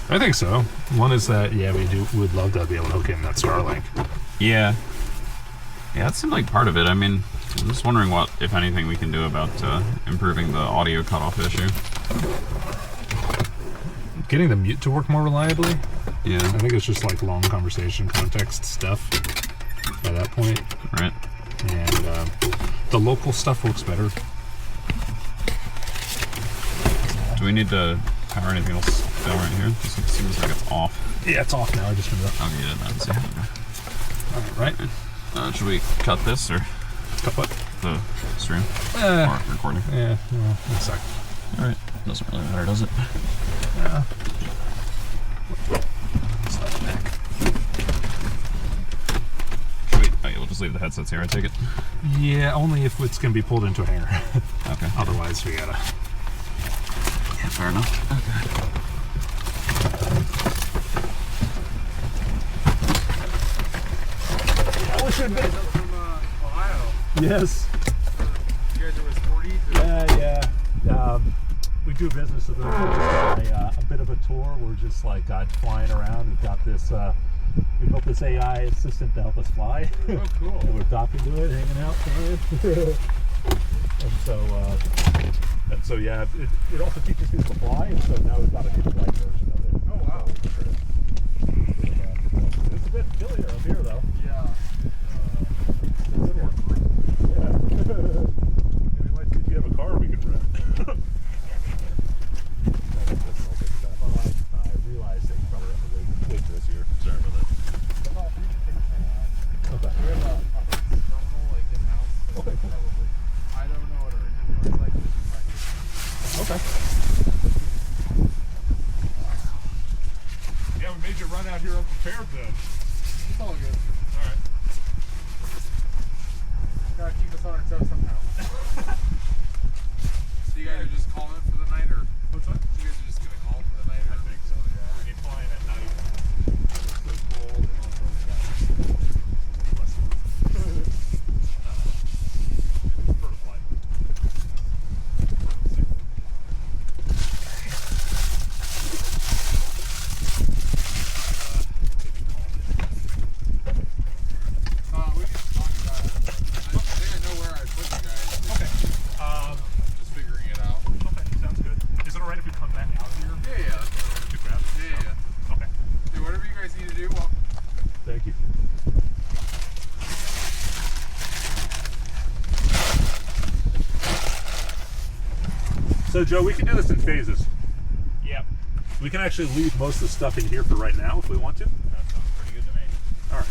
I think so. One is that, yeah, would love to be able to hook in that Starlink. Yeah. Yeah, that seemed like part of it. I mean, I'm just wondering what, if anything, we can do about improving the audio cutoff issue. Getting the mute to work more reliably? Yeah. I think it's just like long conversation context stuff by that point. Right. And the local stuff works better. Do we need to power anything else down right here? This seems like it's off. Yeah, it's off now. I just turned it up. I'll get it then. See. All right. Should we cut this or? Cut what? The stream? Or recording? Yeah, well, one sec. Alright. Doesn't really matter, does it? Yeah. We'll just leave the headsets here, I take it? Yeah, only if it's going to be pulled into a hangar. Okay. Otherwise, we gotta... Yeah, fair enough. Okay. I wish it had been... from Ohio. Yes. You guys are with Sporty? Yeah. We do business with them. A bit of a tour. We're just like flying around. We've got this... we built this AI assistant to help us fly. Oh, cool. And we're talking to it, hanging out, flying. and so yeah, it also teaches people to fly. And so now we've got an in-flight version of it. Oh wow. It's a bit chillier up here though. Yeah. Yeah. We might see if you have a car we could rent. I realized that you probably have to wait for this year. Sorry about that. Okay. We have a terminal like in-house. Okay, cool. Probably. I don't know what our engine looks like. Okay. Yeah, we made you run out here unprepared then. It's all good. Alright. Gotta keep us on our toes somehow. So you guys are just calling it for the night, or? What's that? So you guys are just gonna call it for the night, or? I think so, yeah. I mean, flying at night, it's so cold, and also it's got a little less for the flight. We can talk about it. I think I know where I put you guys. Okay. Just figuring it out. Okay, sounds good. Is it alright if we come back out here? Yeah. To grab it? Yeah. Okay. Do whatever you guys need to do. Well, Thank you. So Joe, we can do this in phases. We can actually leave most of the stuff in here for right now if we want to. that sounds pretty good to me. Alright.